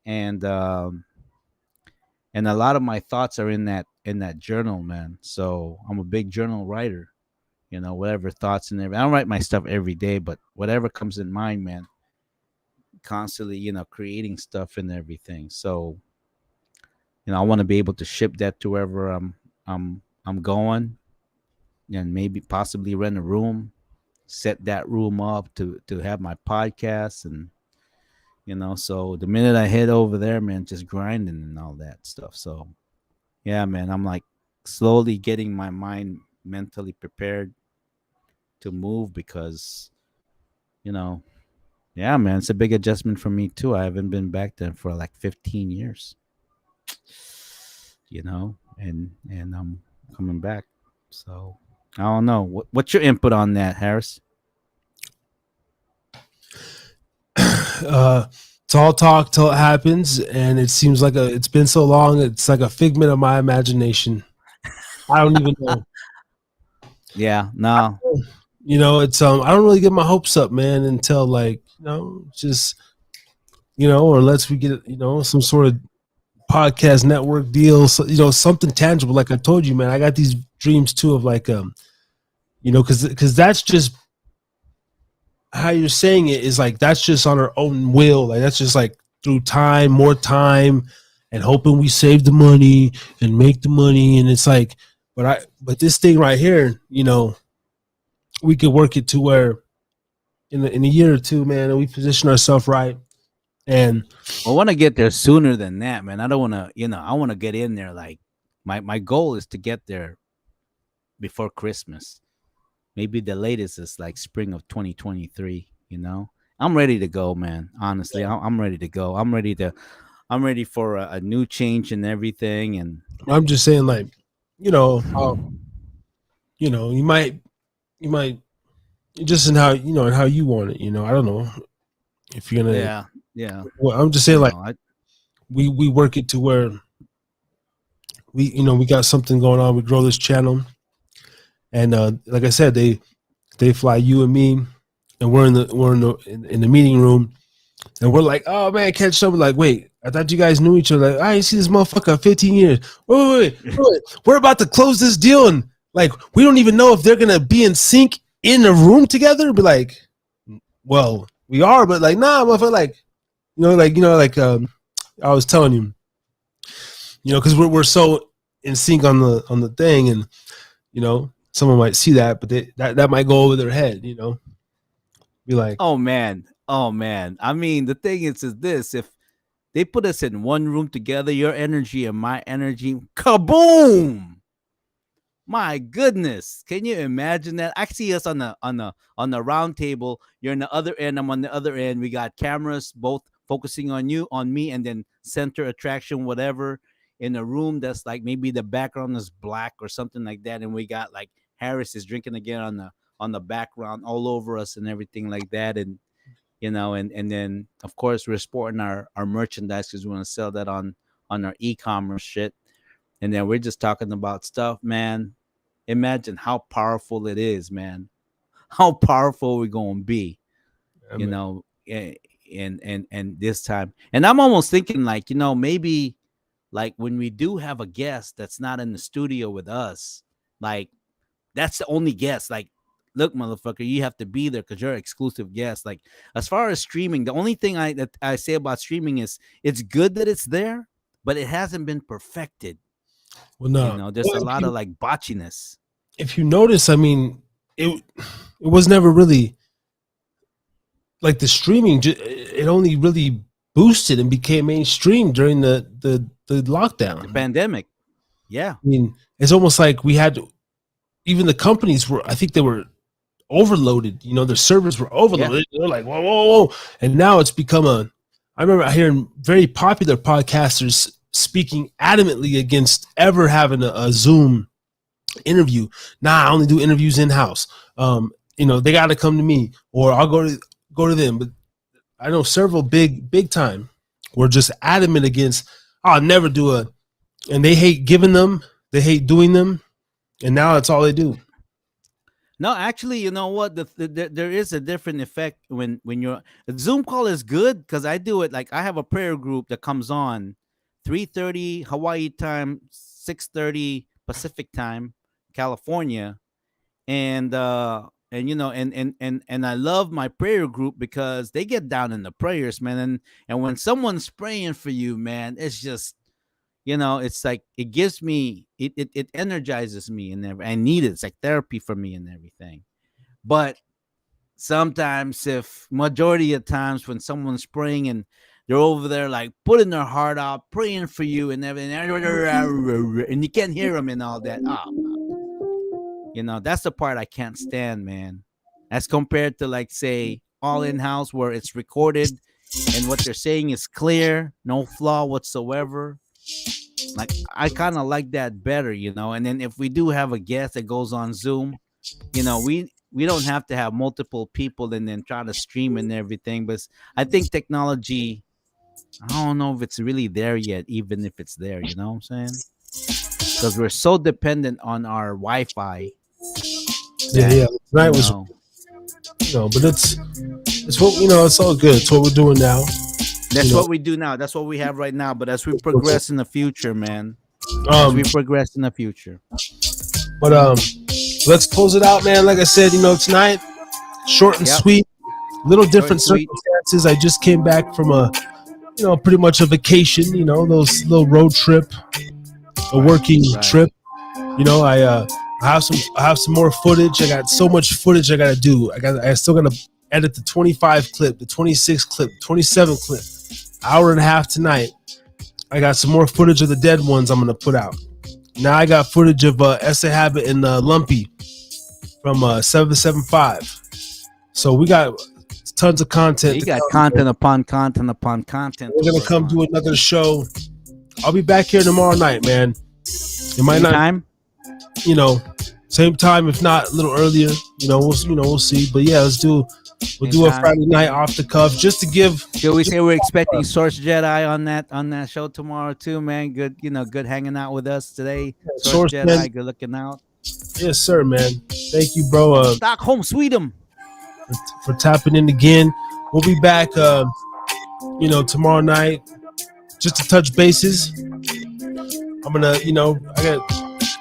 And a lot of my thoughts are in that journal, man. So I'm a big journal writer, whatever thoughts and everything. I don't write my stuff every day, but whatever comes in mind, man, constantly, creating stuff and everything. So, I want to be able to ship that to wherever I'm going, and maybe possibly rent a room, set that room up to have my podcast. And so the minute I head over there, man, just grinding and all that stuff. So yeah, man, I'm like slowly getting my mind mentally prepared to move because yeah, man, it's a big adjustment for me too. I haven't been back there for like 15 years, and I'm coming back. So I don't know. What's your input on that, Harris? It's all talk till it happens, and it seems like it's been so long. It's like a figment of my imagination. I don't even know. Yeah, no. It's I don't really get my hopes up, man, until just or unless we get some sort of podcast network deal, so, something tangible. Like I told you, man, I got these dreams too of like because that's just how you're saying it is like that's just on our own will. Like that's just like through more time, and hoping we save the money and make the money. And it's like, but this thing right here, we could work it to where in a year or two, man, and we position ourselves right. And I want to get there sooner than that, man. I don't want to, I want to get in there. Like my goal is to get there before Christmas. Maybe the latest is like spring of 2023. I'm ready to go, man. Honestly, I'm ready to go. I'm ready for a new change and everything. And I'm just saying, like, you might just in how and how you want it. I don't know if you're gonna. Yeah. Well, I'm just saying, we work it to where we got something going on. We grow this channel. And like I said, they fly you and me, and we're in the meeting room, and we're like, oh man, catch up. We're like, wait, I thought you guys knew each other. Like, I ain't seen this motherfucker 15 years. Wait. We're about to close this deal, and like we don't even know if they're gonna be in sync in a room together. But like, well, we are, but like, nah, motherfucker, like, I was telling you, because we're so in sync on the thing, and someone might see that, but that might go over their head, be like, oh man. I mean, the thing is this: if they put us in one room together, your energy and my energy, kaboom! My goodness, can you imagine that? I see us on the round table. You're on the other end. I'm on the other end. We got cameras both focusing on you, on me, and then center attraction, whatever, in a room that's like maybe the background is black or something like that, and we got like Harris is drinking again on the background all over us and everything like that, and and then of course we're sporting our merchandise because we want to sell that on our e-commerce shit, and then we're just talking about stuff, man. Imagine how powerful it is, man. How powerful we're gonna be, I you mean, know, and this time. And I'm almost thinking like, maybe like when we do have a guest that's not in the studio with us, like that's the only guest. Like, look, motherfucker, you have to be there because you're an exclusive guest. Like, as far as streaming, the only thing I say about streaming is it's good that it's there, but it hasn't been perfected. well, no. There's a lot of like botchiness. If you notice, I mean, it was never really like the streaming. It only really boosted and became mainstream during the lockdown. The pandemic. Yeah. I mean, it's almost like we had even the companies were. I think they were overloaded. Their servers were overloaded. Yeah. They're like, whoa, whoa, whoa, and now it's become a. I remember hearing very popular podcasters speaking adamantly against ever having a Zoom interview. Nah, I only do interviews in house. They got to come to me, or I'll go to them. But I know several big time were just adamant against. I'll never do and they hate giving them. They hate doing them, and now that's all they do. No, actually, you know what? There is a different effect when a Zoom call is good because I do it like I have a prayer group that comes on 3:30 Hawaii time, 6:30 Pacific time, California, and and I love my prayer group because they get down in the prayers, man, and when someone's praying for you, man, it's just it's like it gives me it energizes me and I need it. It's like therapy for me and everything. But sometimes, if majority of times when someone's praying and they're over there like putting their heart out, praying for you and everything, and you can't hear them and all that. That's the part I can't stand, man. As compared to like say all in house where it's recorded and what they're saying is clear, no flaw whatsoever. Like I kind of like that better, And then if we do have a guest that goes on Zoom, we don't have to have multiple people and then try to stream and everything. But I think technology, I don't know if it's really there yet, even if it's there. You know what I'm saying? Because we're so dependent on our Wi-Fi. Yeah. Tonight was, but it's what it's all good. It's what we're doing now. That's what we do now. That's what we have right now. But as we progress in the future, man, as we progress in the future. But let's close it out, man. Like I said, tonight, short and sweet, little different circumstances. I just came back from a, pretty much a vacation. Those little road trip, a working trip. I have some more footage. I got so much footage I gotta do. I still gotta edit the 25 clip, the 26 clip, 27 clip. Hour and a half tonight. I got some more footage of the dead ones I'm gonna put out. Now I got footage of S.A. Habit and Lumpy from 775. So we got tons of content. You got content upon content upon content. We're gonna come do another show. I'll be back here tomorrow night, man. It might not time. Same time, if not a little earlier. We'll see. But yeah, we'll do a Friday night off the cuff just to give. Should we say we're expecting Source Jedi on that show tomorrow too, man? Good, good hanging out with us today. Source Jedi, man. Good looking out. Yes, sir, man. Thank you, bro. Stockholm, Sweden. For tapping in again. We'll be back, tomorrow night just to touch bases. I'm gonna,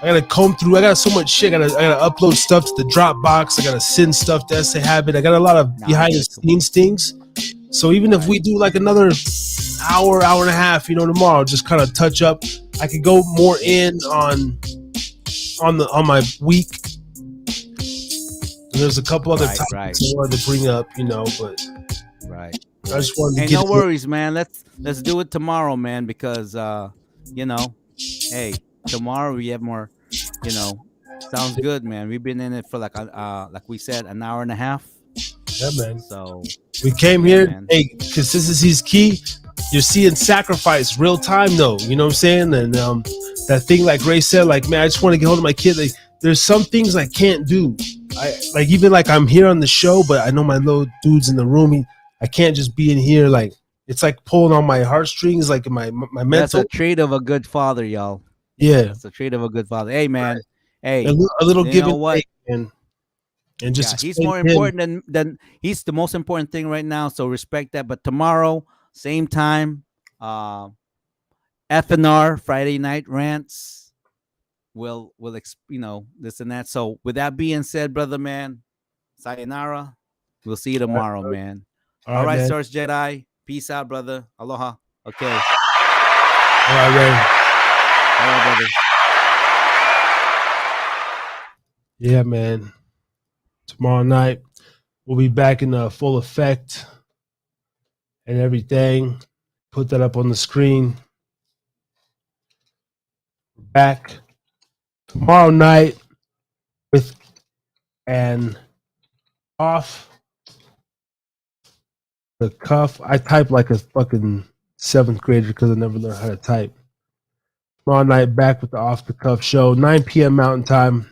I gotta comb through. I got so much shit. I gotta upload stuff to the Dropbox. I gotta send stuff to S.A. Habit. I got a lot of behind the scenes things. So even if we do like another hour and a half, tomorrow, just kind of touch up. I could go more in on my week. And there's a couple other topics I wanted to bring up, but right. I just wanted to get no worries, man. Let's do it tomorrow, man, because hey, tomorrow we have more, Sounds good, man. We've been in it for like we said, an hour and a half. Yeah, man. So We came yeah, here. man. Hey, consistency's key. You're seeing sacrifice real time, though. You know what I'm saying? And that thing, like Ray said, like, man, I just want to get hold of my kid. Like, there's some things I can't do. I like, even like I'm here on the show, but I know my little dude's in the room. I can't just be in here. Like, it's like pulling on my heartstrings, like my That's mental. a trait of a good father, y'all. Yeah, That's a trait of a good father. Hey, man. Hey, a little you give know and what? take, and just He's explain more to him. important than he's the most important thing right now. So respect that. But tomorrow, same time, F&R Friday night rants. We'll this and that. So with that being said, brother man, sayonara. We'll see you tomorrow, man. All right, man. Source Jedi. Peace out, brother. Aloha. Okay. All right, Ray. All right, brother. Yeah, man. Tomorrow night we'll be back in full effect and everything. Put that up on the screen. Back tomorrow night with an off the cuff. I type like a fucking 7th grader because I never learned how to type. Tomorrow night back with the off the cuff show, 9 p.m. Mountain Time,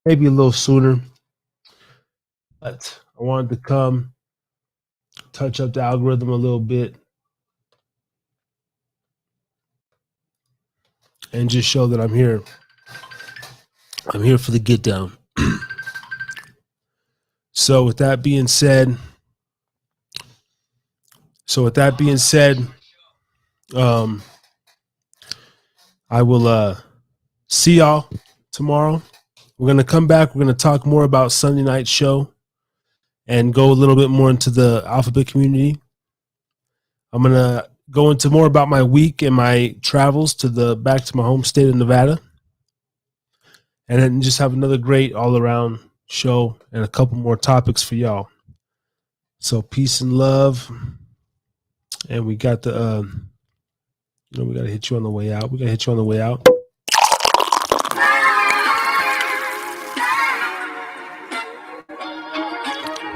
maybe a little sooner. But I wanted to come touch up the algorithm a little bit and just show that I'm here. I'm here for the get down. So with that being said, I will see y'all tomorrow. We're going to come back. We're going to talk more about Sunday night show and go a little bit more into the alphabet community. I'm going to go into more about my week and my travels back to my home state of Nevada. And then just have another great all around show and a couple more topics for y'all. So peace and love. And we got we got to hit you on the way out.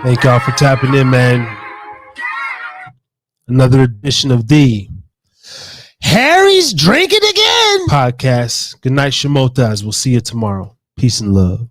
Thank y'all for tapping in, man. Another edition of the Harry's Drinking Again podcast. Good night, Shamotas. We'll see you tomorrow. Peace and love.